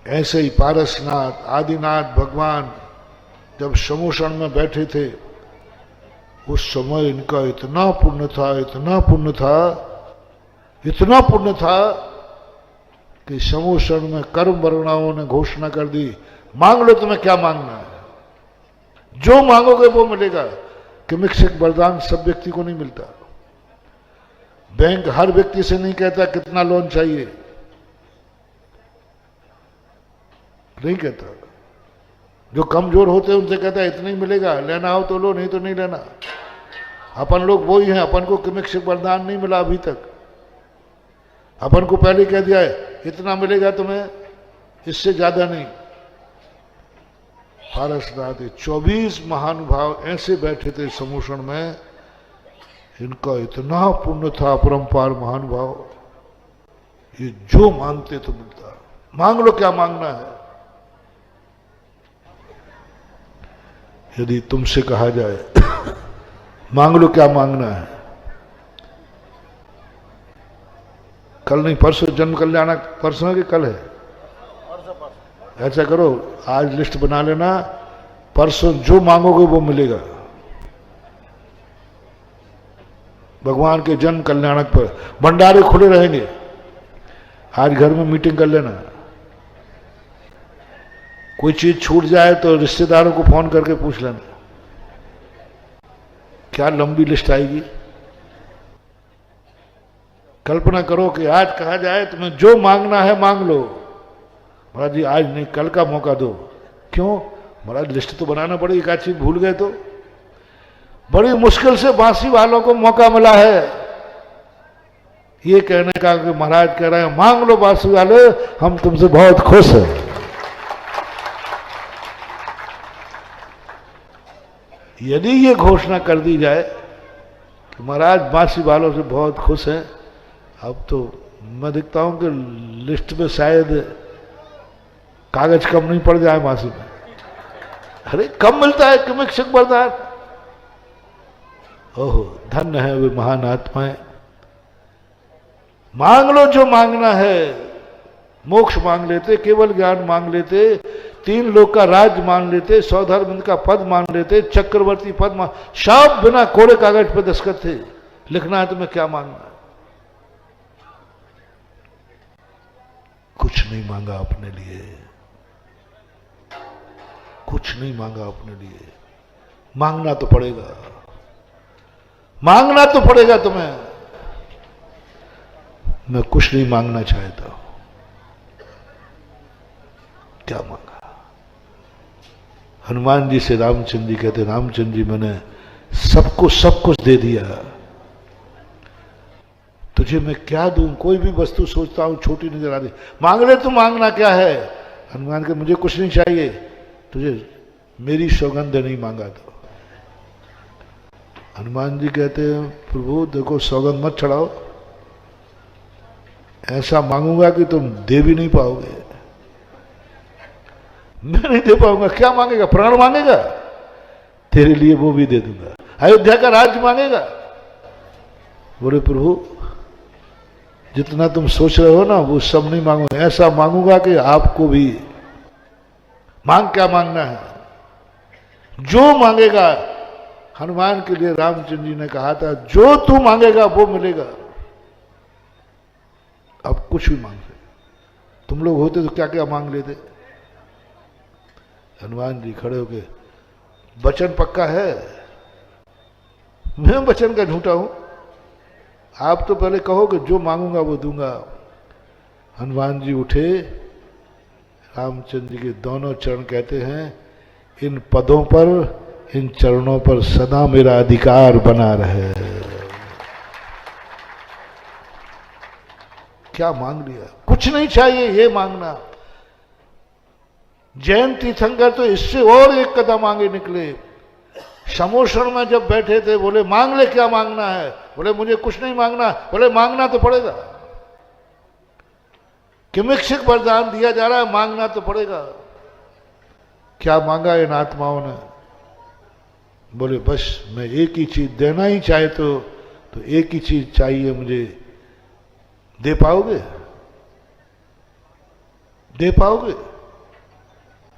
S1: ऐसे ही पारसनाथ आदिनाथ भगवान जब समोषण में बैठे थे, उस समय इनका इतना पुण्य था, इतना पुण्य था, इतना पुण्य था कि समोषण में कर्म वर्णाओं ने घोषणा कर दी, मांग लो तुम्हें क्या मांगना है, जो मांगोगे वो मिलेगा। किमिक्षिक वरदान सब व्यक्ति को नहीं मिलता। बैंक हर व्यक्ति से नहीं कहता कितना लोन चाहिए, नहीं कहता। जो कमजोर होते हैं उनसे कहता है इतना ही मिलेगा, लेना हो तो लो, नहीं तो नहीं लेना। अपन लोग वही हैं, अपन को किमिक्षिक वरदान नहीं मिला अभी तक। अपन को पहले कह दिया है इतना मिलेगा तुम्हें, इससे ज्यादा नहीं। पारसनाथ 24 महानुभाव ऐसे बैठे थे समोषण में, इनका इतना पुण्य था, अपरंपार महानुभाव, ये जो मांगते तो मिलता। मांग लो क्या मांगना है। यदि तुमसे कहा जाए मांग लो क्या मांगना है, कल नहीं परसों जन्म कल्याण, परसों है कि कल है? ऐसा करो, आज लिस्ट बना लेना, परसों जो मांगोगे वो मिलेगा। भगवान के जन्म कल्याणक पर भंडारे खुले रहेंगे। आज घर में मीटिंग कर लेना। कोई चीज छूट जाए तो रिश्तेदारों को फोन करके पूछ लेना, क्या लंबी लिस्ट आएगी। कल्पना करो कि आज कहा जाए तुम्हें जो मांगना है मांग लो। महाराज जी आज नहीं, कल का मौका दो। क्यों? महाराज लिस्ट तो बनाना पड़ेगी, एक चीज भूल गए तो। बड़ी मुश्किल से बांसी वालों को मौका मिला है ये कहने का कि महाराज कह रहे हैं मांग लो बांसी वाले, हम तुमसे बहुत खुश हैं। यदि ये घोषणा कर दी जाए कि महाराज बांसी वालों से बहुत खुश हैं, अब तो मैं देखता हूं कि लिस्ट में शायद कागज कम नहीं पड़ जाए बांसी में। अरे कम मिलता है किमिक्षिक वरदान। ओहो, धन्य है वे महान आत्माएं। मांग लो जो मांगना है। मोक्ष मांग लेते, केवल ज्ञान मांग लेते, 3 लोक का राज्य मान लेते, सौधर्म का पद मान लेते, चक्रवर्ती पद मान, सब बिना कोरे कागज पर दस्तखत थे। लिखना है तुम्हें क्या मांगना है। कुछ नहीं मांगा अपने लिए, कुछ नहीं मांगा अपने लिए। मांगना तो पड़ेगा, मांगना तो पड़ेगा तुम्हें। मैं कुछ नहीं मांगना चाहता हूं। क्या मांगा? हनुमान जी से रामचंद्र जी कहते, रामचंद्र जी मैंने सबको सब कुछ दे दिया, तुझे मैं क्या दूं? कोई भी वस्तु सोचता हूं छोटी नजर आती। मांग ले तू, मांगना क्या है? हनुमान के मुझे कुछ नहीं चाहिए, तुझे मेरी सौगंध नहीं मांगा तो। हनुमान जी कहते हैं प्रभु देखो सौगंध मत चढ़ाओ, ऐसा मांगूंगा कि तुम दे भी नहीं पाओगे। मैं नहीं दे पाऊंगा। क्या मांगेगा? प्राण मांगेगा? तेरे लिए वो भी दे दूंगा। अयोध्या का राज्य मांगेगा? बोले प्रभु जितना तुम सोच रहे हो ना वो सब नहीं मांगूंगा, ऐसा मांगूंगा कि आपको भी। मांग क्या मांगना है? जो मांगेगा, हनुमान के लिए रामचंद्र जी ने कहा था जो तू मांगेगा वो मिलेगा। अब कुछ भी मांग सकते। तुम लोग होते तो क्या क्या मांग लेते। हनुमान जी खड़े होके, वचन पक्का है? मैं वचन का झूठा हूं? आप तो पहले कहो कि जो मांगूंगा वो दूंगा। हनुमान जी उठे, रामचंद्र जी के दोनों चरण कहते हैं इन पदों पर, इन चरणों पर सदा मेरा अधिकार बना रहे। क्या मांग लिया? कुछ नहीं चाहिए, ये मांगना। जैन तीर्थंकर तो इससे और एक कदम आगे निकले। समोषण में जब बैठे थे बोले मांग ले, क्या मांगना है? बोले मुझे कुछ नहीं मांगना। बोले मांगना तो पड़ेगा, किमिक्षिक वरदान दिया जा रहा है, मांगना तो पड़ेगा। क्या मांगा इन आत्माओं ने? बोले बस मैं एक ही चीज, देना ही चाहे तो एक ही चीज चाहिए मुझे। दे पाओगे? दे पाओगे?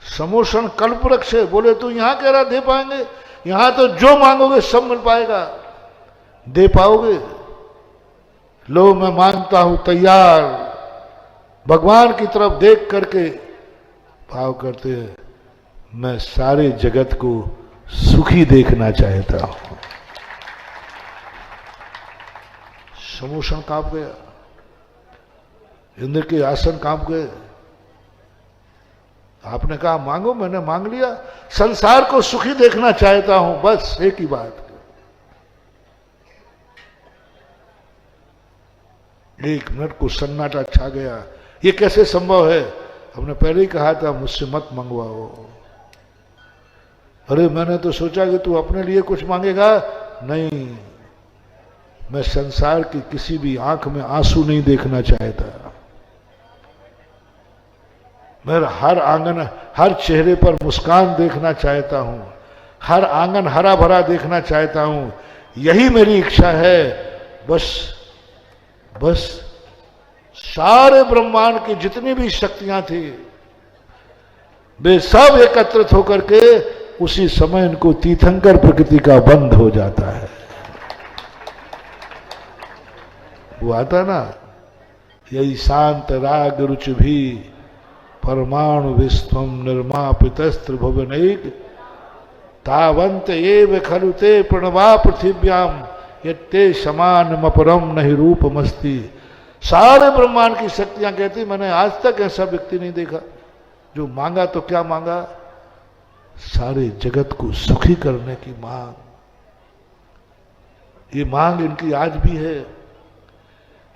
S1: समोषण कल्पवृक्ष है। बोले तू यहां कह रहा दे पाएंगे? यहां तो जो मांगोगे सब मिल पाएगा। दे पाओगे? लो मैं मांगता हूं, तैयार। भगवान की तरफ देख करके भाव करते हैं मैं सारे जगत को सुखी देखना चाहता हूं। समोषण कांप गया, इंद्र के आसन कांप गए। आपने कहा मांगो, मैंने मांग लिया। संसार को सुखी देखना चाहता हूं, बस एक ही बात। एक मिनट को सन्नाटा छा गया। ये कैसे संभव है? हमने पहले ही कहा था मुझसे मत मंगवाओ। अरे मैंने तो सोचा कि तू अपने लिए कुछ मांगेगा। नहीं, मैं संसार की किसी भी आंख में आंसू नहीं देखना चाहता। मैं हर आंगन, हर चेहरे पर मुस्कान देखना चाहता हूं। हर आंगन हरा भरा देखना चाहता हूं। यही मेरी इच्छा है। बस सारे ब्रह्मांड की जितनी भी शक्तियां थी वे सब एकत्रित होकर के उसी समय इनको तीर्थंकर प्रकृति का बंध हो जाता है। वो आता ना, यही शांत राग रुचि भी परमाणु विश्वम निर्मापितस्त्र भुवनैक तावंत एव खलु ते प्रणवा पृथिव्याम यत्ते समानमपरम नहीं रूपमस्ति। सारे ब्रह्मांड की शक्तियां कहती मैंने आज तक ऐसा व्यक्ति नहीं देखा जो मांगा तो क्या मांगा, सारे जगत को सुखी करने की मांग। ये मांग इनकी आज भी है।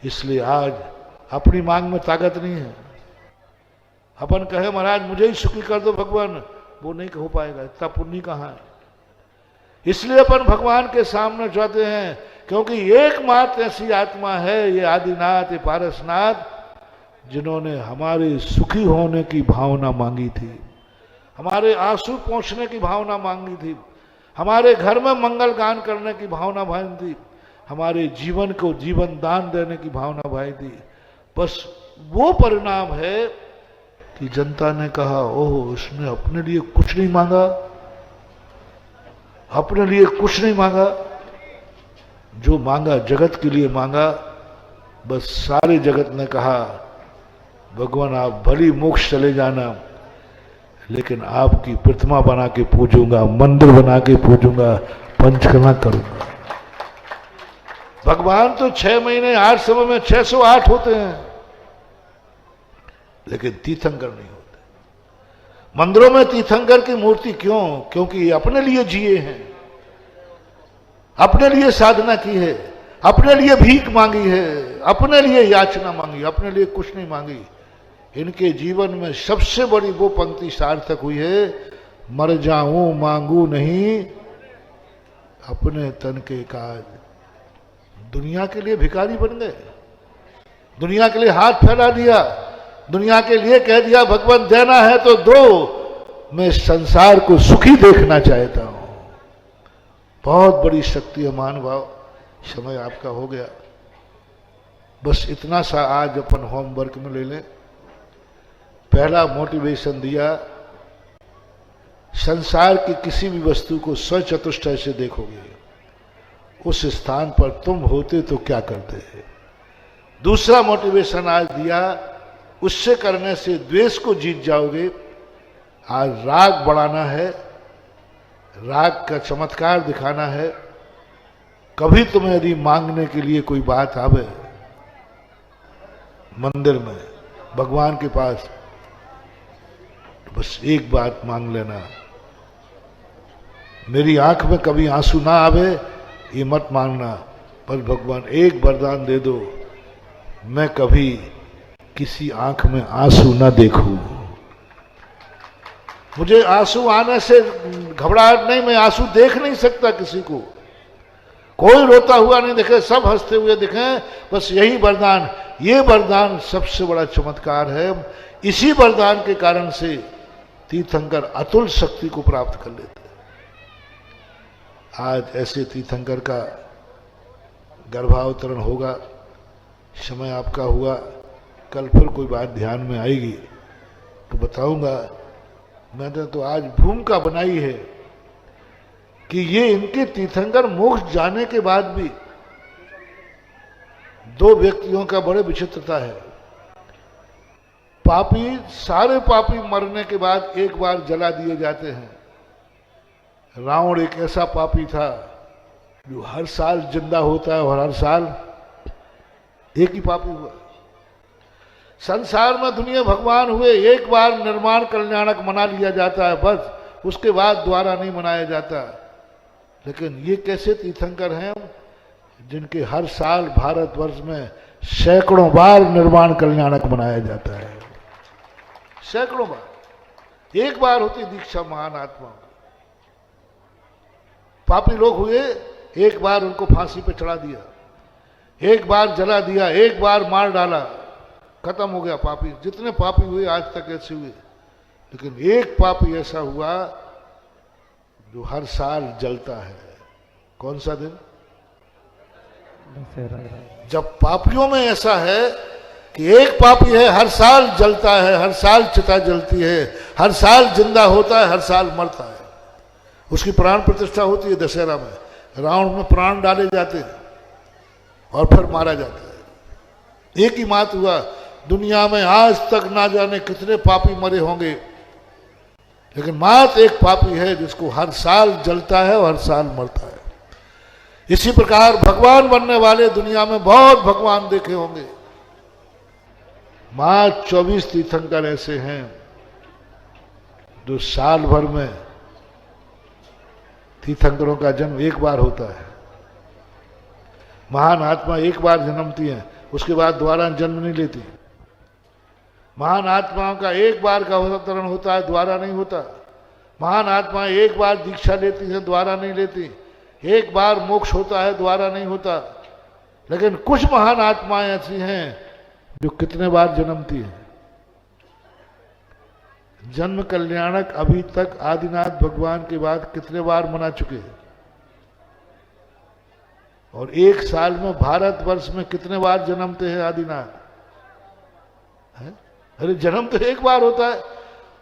S1: इसलिए आज अपनी मांग में ताकत नहीं है। अपन कहे महाराज मुझे ही सुखी कर दो भगवान, वो नहीं हो पाएगा, इतना पुण्य कहां है। इसलिए अपन भगवान के सामने जाते हैं, क्योंकि एकमात्र ऐसी आत्मा है, ये आदिनाथ, ये पारसनाथ, जिन्होंने हमारे सुखी होने की भावना मांगी थी, हमारे आंसू पहुंचने की भावना मांगी थी, हमारे घर में मंगल गान करने की भावना भाई थी, हमारे जीवन को जीवन दान देने की भावना भाई थी। बस वो परिणाम है कि जनता ने कहा ओह उसने अपने लिए कुछ नहीं मांगा, अपने लिए कुछ नहीं मांगा, जो मांगा जगत के लिए मांगा। बस सारे जगत ने कहा भगवान आप भली मोक्ष चले जाना, लेकिन आपकी प्रतिमा बना के पूजूंगा, मंदिर बना के पूजूंगा, पंचकर्मा करूंगा। भगवान तो 6 महीने 8 समय में 608 होते हैं, लेकिन तीर्थंकर नहीं होते। मंदिरों में तीर्थंकर की मूर्ति क्यों? क्योंकि ये अपने लिए जिए हैं, अपने लिए साधना की है, अपने लिए भीख मांगी है, अपने लिए याचना मांगी, अपने लिए कुछ नहीं मांगी। इनके जीवन में सबसे बड़ी वो पंक्ति सार्थक हुई है, मर जाऊं मांगू नहीं अपने तन के काज। दुनिया के लिए भिखारी बन गए, दुनिया के लिए हाथ फैला दिया, दुनिया के लिए कह दिया भगवान देना है तो दो, मैं संसार को सुखी देखना चाहता हूं। बहुत बड़ी शक्ति है महानुभाव। समय आपका हो गया, बस इतना सा आज अपन होमवर्क में ले लें। पहला मोटिवेशन दिया, संसार की किसी भी वस्तु को स्वचतुष्टय से देखोगे, उस स्थान पर तुम होते तो क्या करते हैं। दूसरा मोटिवेशन आज दिया, उससे करने से द्वेष को जीत जाओगे। आज राग बढ़ाना है, राग का चमत्कार दिखाना है। कभी तुम्हें यदि मांगने के लिए कोई बात आवे मंदिर में, भगवान के पास, तो बस एक बात मांग लेना, मेरी आंख में कभी आंसू ना आवे ये मत मांगना, पर भगवान एक वरदान दे दो, मैं कभी किसी आंख में आंसू ना देखूं। मुझे आंसू आने से घबराहट नहीं, मैं आंसू देख नहीं सकता किसी को। कोई रोता हुआ नहीं दिखे, सब हंसते हुए दिखे, बस यही वरदान। ये वरदान सबसे बड़ा चमत्कार है। इसी वरदान के कारण से तीर्थंकर अतुल शक्ति को प्राप्त कर लेते। आज ऐसे तीर्थंकर का गर्भावतरण होगा। समय आपका हुआ, कल फिर कोई बात ध्यान में आएगी तो बताऊंगा। मैंने तो आज भूमिका बनाई है कि ये इनके तीर्थंकर मोक्ष जाने के बाद भी दो व्यक्तियों का बड़े विचित्रता है। पापी, सारे पापी मरने के बाद एक बार जला दिए जाते हैं। रावण एक ऐसा पापी था जो हर साल जिंदा होता है और हर साल एक ही पापी हुआ। संसार में दुनिया भगवान हुए, एक बार निर्माण कल्याणक मना लिया जाता है, बस उसके बाद दोबारा नहीं मनाया जाता। लेकिन ये कैसे तीर्थंकर हैं जिनके हर साल भारतवर्ष में सैकड़ों बार निर्माण कल्याणक मनाया जाता है, सैकड़ों बार। एक बार होती दीक्षा महान आत्मा। पापी लोग हुए, एक बार उनको फांसी पे चढ़ा दिया, एक बार जला दिया, एक बार मार डाला, खत्म हो गया पापी। जितने पापी हुए आज तक ऐसे हुए, लेकिन एक पापी ऐसा हुआ जो हर साल जलता है। कौन सा दिन? जब पापियों में ऐसा है कि एक पापी है, हर साल जलता है, हर साल चिता जलती है, हर साल जिंदा होता है, हर साल मरता है। उसकी प्राण प्रतिष्ठा होती है दशहरा में, रावण में प्राण डाले जाते हैं और फिर मारा जाता है। एक ही मात हुआ। दुनिया में आज तक ना जाने कितने पापी मरे होंगे, लेकिन मात्र एक पापी है जिसको हर साल जलता है और हर साल मरता है। इसी प्रकार भगवान बनने वाले दुनिया में बहुत भगवान देखे होंगे। मात्र 24 तीर्थंकर ऐसे हैं जो साल भर में, तीर्थंकरों का जन्म एक बार होता है। महान आत्मा एक बार जन्मती है, उसके बाद दोबारा जन्म नहीं लेती। महान आत्माओं का एक बार का अवतरण होता है, दोबारा नहीं होता। महान आत्माएं एक बार दीक्षा लेती हैं, दोबारा नहीं लेती। एक बार मोक्ष होता है, दोबारा नहीं होता। लेकिन कुछ महान आत्माएं ऐसी हैं जो कितने बार जन्मती हैं। जन्म कल्याणक अभी तक आदिनाथ भगवान के बाद कितने बार मना चुके हैं, और एक साल में भारतवर्ष में कितने बार जन्मते हैं आदिनाथ? अरे जन्म तो एक बार होता है।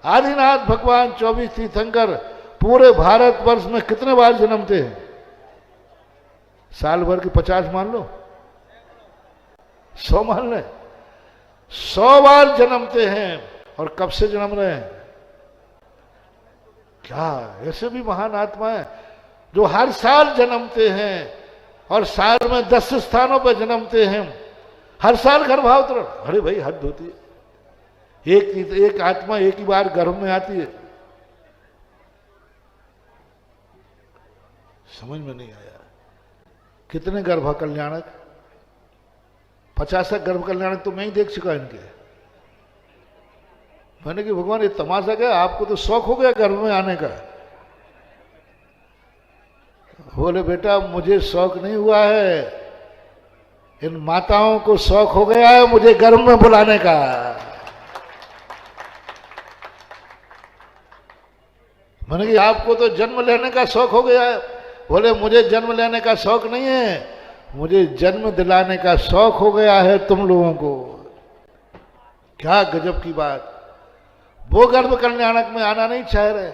S1: आदिनाथ भगवान 24 तीर्थंकर पूरे भारतवर्ष में कितने बार जन्मते हैं? साल भर के 50 मान लो, 100 मान ले, 100 बार जन्मते हैं। और कब से जन्म रहे हैं? क्या ऐसे भी महान आत्मा है जो हर साल जन्मते हैं और साल में 10 स्थानों पर जन्मते हैं, हर साल गर्भावतरण। अरे भाई हद होती है। एक आत्मा एक ही बार गर्भ में आती है। समझ में नहीं आया। कितने गर्भ कल्याणक? 50 गर्भ कल्याणक तो मैं ही देख चुका इनके। मैंने कि भगवान ये तमाशा क्या, आपको तो शौक हो गया गर्भ में आने का। बोले बेटा मुझे शौक नहीं हुआ है, इन माताओं को शौक हो गया है मुझे गर्भ में बुलाने का। मैंने कहा आपको तो जन्म लेने का शौक हो गया है। बोले मुझे जन्म लेने का शौक नहीं है, मुझे जन्म दिलाने का शौक हो गया है तुम लोगों को। क्या गजब की बात। वो गर्भ कल्याणक में आना नहीं चाह रहे।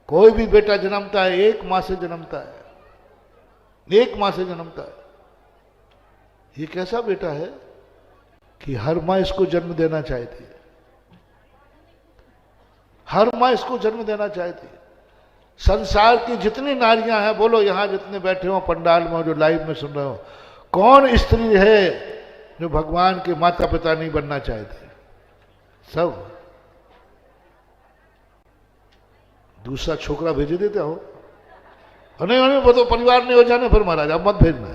S1: कोई भी बेटा जन्मता है 1 माह से जन्मता है, 1 माह से जन्मता है। ये कैसा बेटा है कि हर माँ इसको जन्म देना चाहती है, हर माँ इसको जन्म देना चाहती है। संसार की जितनी नारियां हैं, बोलो यहां जितने बैठे हो पंडाल में, जो लाइव में सुन रहे हो, कौन स्त्री है जो भगवान के माता पिता नहीं बनना चाहते? सब। दूसरा छोकरा भेज देते हो, नहीं नहीं वो तो परिवार नहीं हो जाने, फिर महाराज अब मत भेजना।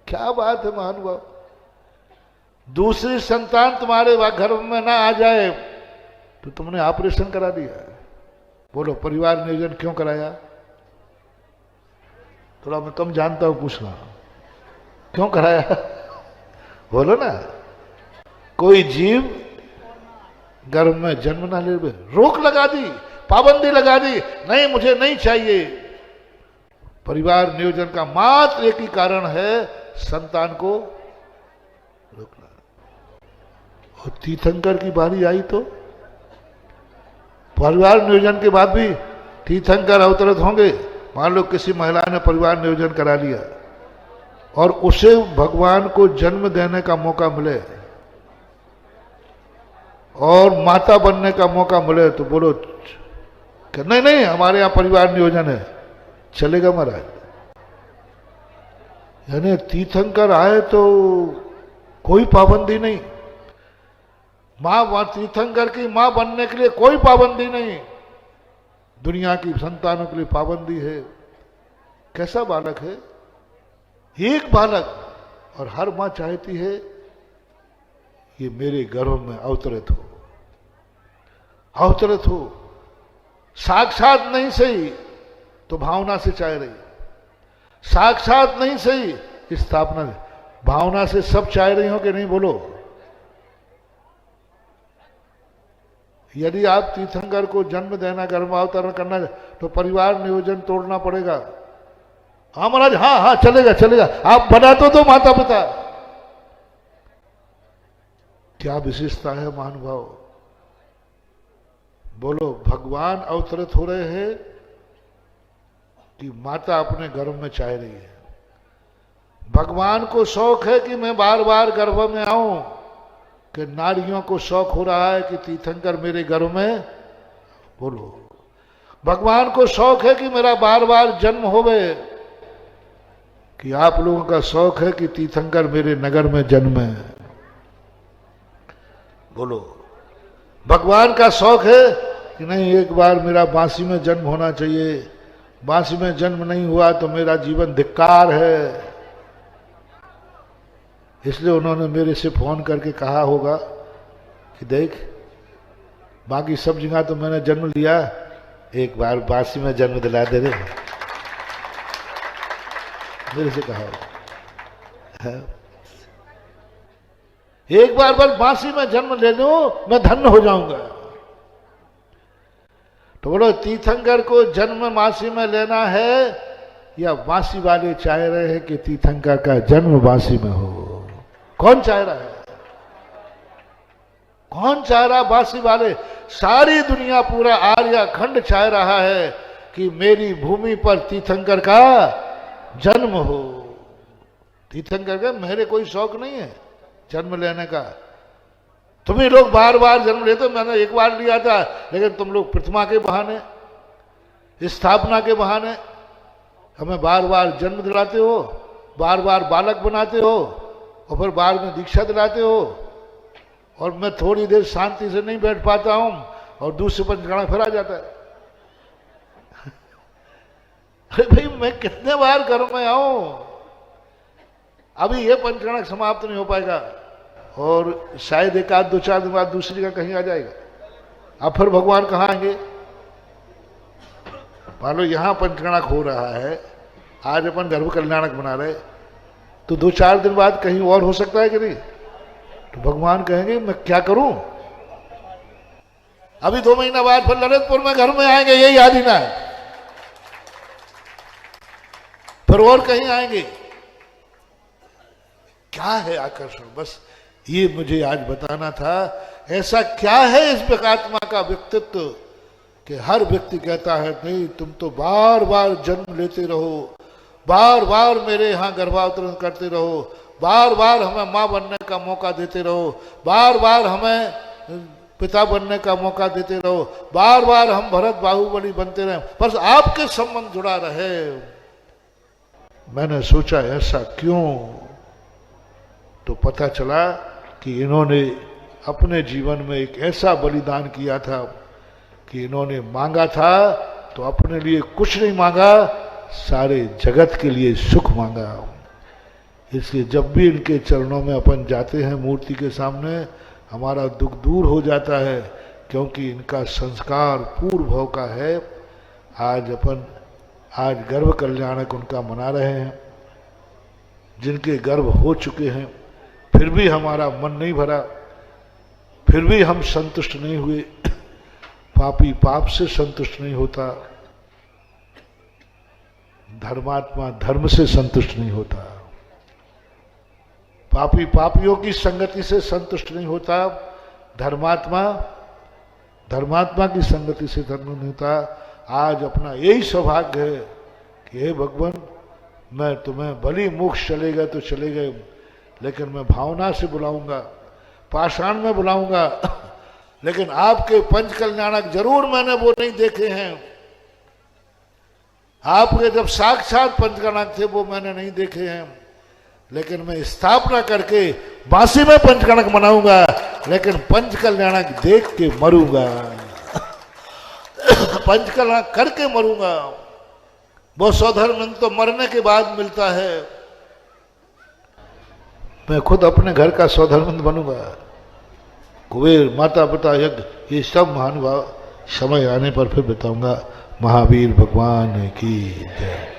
S1: क्या बात है महानुभाव। दूसरी संतान तुम्हारे घर में ना आ जाए तो तुमने ऑपरेशन करा दिया। बोलो परिवार नियोजन क्यों कराया? थोड़ा मैं कम जानता हूं, पूछना क्यों कराया? बोलो ना। कोई जीव गर्भ में जन्म ना ले, रोक लगा दी, पाबंदी लगा दी, नहीं मुझे नहीं चाहिए। परिवार नियोजन का मात्र एक ही कारण है, संतान को रोकना। और तीर्थंकर की बारी आई तो परिवार नियोजन के बाद भी तीर्थंकर अवतरित होंगे। मान लो किसी महिला ने परिवार नियोजन करा लिया और उसे भगवान को जन्म देने का मौका मिले और माता बनने का मौका मिले, तो बोलो कि नहीं नहीं हमारे यहां परिवार नियोजन है, चलेगा महाराज? यानी तीर्थंकर आए तो कोई पाबंदी नहीं। मां तीर्थंकर की मां बनने के लिए कोई पाबंदी नहीं। दुनिया की संतानों के लिए पाबंदी है। कैसा बालक है? एक बालक, और हर मां चाहती है ये मेरे गर्भ में अवतरित हो, अवतरित हो। साक्षात नहीं सही तो भावना से चाह रही, साक्षात नहीं सही स्थापना, भावना से सब चाह रही हो कि नहीं? बोलो। यदि आप तीर्थंकर को जन्म देना, गर्भावतरण करना तो परिवार नियोजन तोड़ना पड़ेगा। हाँ महाराज, हाँ हाँ चलेगा चलेगा, आप बना तो दो माता पिता। क्या विशेषता है महानुभाव। बोलो भगवान अवतरित हो रहे हैं कि माता अपने गर्भ में चाह रही है। भगवान को शौक है कि मैं बार बार गर्भ में आऊं, कि नारियों को शौक हो रहा है कि तीर्थंकर मेरे गर्भ में। बोलो भगवान को शौक है कि मेरा बार बार जन्म होवे, कि आप लोगों का शौक है कि तीर्थंकर मेरे नगर में जन्मे। बोलो भगवान का शौक है कि नहीं एक बार मेरा बांसी में जन्म होना चाहिए, बांसी में जन्म नहीं हुआ तो मेरा जीवन धिक्कार है। इसलिए उन्होंने मेरे से फोन करके कहा होगा कि देख बाकी सब जगह तो मैंने जन्म लिया, एक बार बांसी में जन्म दिला दे रहे। मेरे से कहा होगा एक बार बस बांसी में जन्म ले लो, मैं धन्य हो जाऊंगा। तो बोलो तीर्थंकर को जन्म बांसी में लेना है या बांसी वाले चाह रहे हैं कि तीर्थंकर का जन्म बांसी में हो? कौन चाह रहा है? कौन चाह रहा? बांसी वाले। सारी दुनिया, पूरा आर्या खंड चाह रहा है कि मेरी भूमि पर तीर्थंकर का जन्म हो। तीर्थंकर का मेरे कोई शौक नहीं है जन्म लेने का। तुम्हें लोग बार बार जन्म लेते, मैंने एक बार लिया था, लेकिन तुम लोग प्रतिमा के बहाने, स्थापना के बहाने हमें बार बार जन्म दिलाते हो, बार बार बालक बनाते हो और फिर बाद में दीक्षा दिलाते हो। और मैं थोड़ी देर शांति से नहीं बैठ पाता हूं और दूसरे पंचकर्णक फिर आ जाता है। अरे भाई मैं कितने बार घर में आऊं? अभी ये पंचकर्णक समाप्त नहीं हो पाएगा और शायद एक आध 2-4 दिन बाद दूसरी जगह कहीं आ जाएगा। अब फिर भगवान कहाँ आएंगे? मान लो यहां पंचकर्णक हो रहा है, आज अपन गर्भ कल्याणक बना रहे, तो 2-4 दिन बाद कहीं और हो सकता है कि नहीं? तो भगवान कहेंगे मैं क्या करूं? अभी 2 महीना बाद फिर ललितपुर में घर में आएंगे, यही आदिनाथ, फिर और कहीं आएंगे। क्या है आकर्षण? बस ये मुझे आज बताना था। ऐसा क्या है इस विकात्मा का व्यक्तित्व कि हर व्यक्ति कहता है नहीं तुम तो बार बार जन्म लेते रहो, बार बार मेरे यहां गर्भावतरण करते रहो, बार बार हमें मां बनने का मौका देते रहो, बार बार हमें पिता बनने का मौका देते रहो, बार बार हम भरत बाहुबली बनते रहे, बस आपके संबंध जुड़ा रहे। मैंने सोचा ऐसा क्यों? तो पता चला कि इन्होंने अपने जीवन में एक ऐसा बलिदान किया था कि इन्होंने मांगा था तो अपने लिए कुछ नहीं मांगा, सारे जगत के लिए सुख मांगा। इसलिए जब भी इनके चरणों में अपन जाते हैं मूर्ति के सामने, हमारा दुख दूर हो जाता है, क्योंकि इनका संस्कार पूर्व भाव का है। आज गर्भ कल्याणक उनका मना रहे हैं, जिनके गर्भ हो चुके हैं, फिर भी हमारा मन नहीं भरा, फिर भी हम संतुष्ट नहीं हुए। पापी पाप से संतुष्ट नहीं होता, धर्मात्मा धर्म से संतुष्ट नहीं होता, पापी पापियों की संगति से संतुष्ट नहीं होता, धर्मात्मा धर्मात्मा की संगति से धर्म नहीं होता। आज अपना यही सौभाग्य है कि हे भगवान, मैं तुम्हें भली मोक्ष चले गए तो चले गए, लेकिन मैं भावना से बुलाऊंगा, पाषाण में बुलाऊंगा, लेकिन आपके पंच कल्याणक जरूर मैंने वो नहीं देखे हैं। आपके जब साक्षात पंच कल्याणक थे वो मैंने नहीं देखे हैं, लेकिन मैं स्थापना करके बांसी में पंचकणक मनाऊंगा, लेकिन पंच कल्याणक देख के मरूंगा, पंच कल्याणक करके मरूंगा। वो सौधर्म तो मरने के बाद मिलता है। मैं खुद अपने घर का सौधर्मंद बनूंगा। कुबेर, माता पिता, यज्ञ, ये सब महानुभाव समय आने पर फिर बताऊंगा। महावीर भगवान की जय।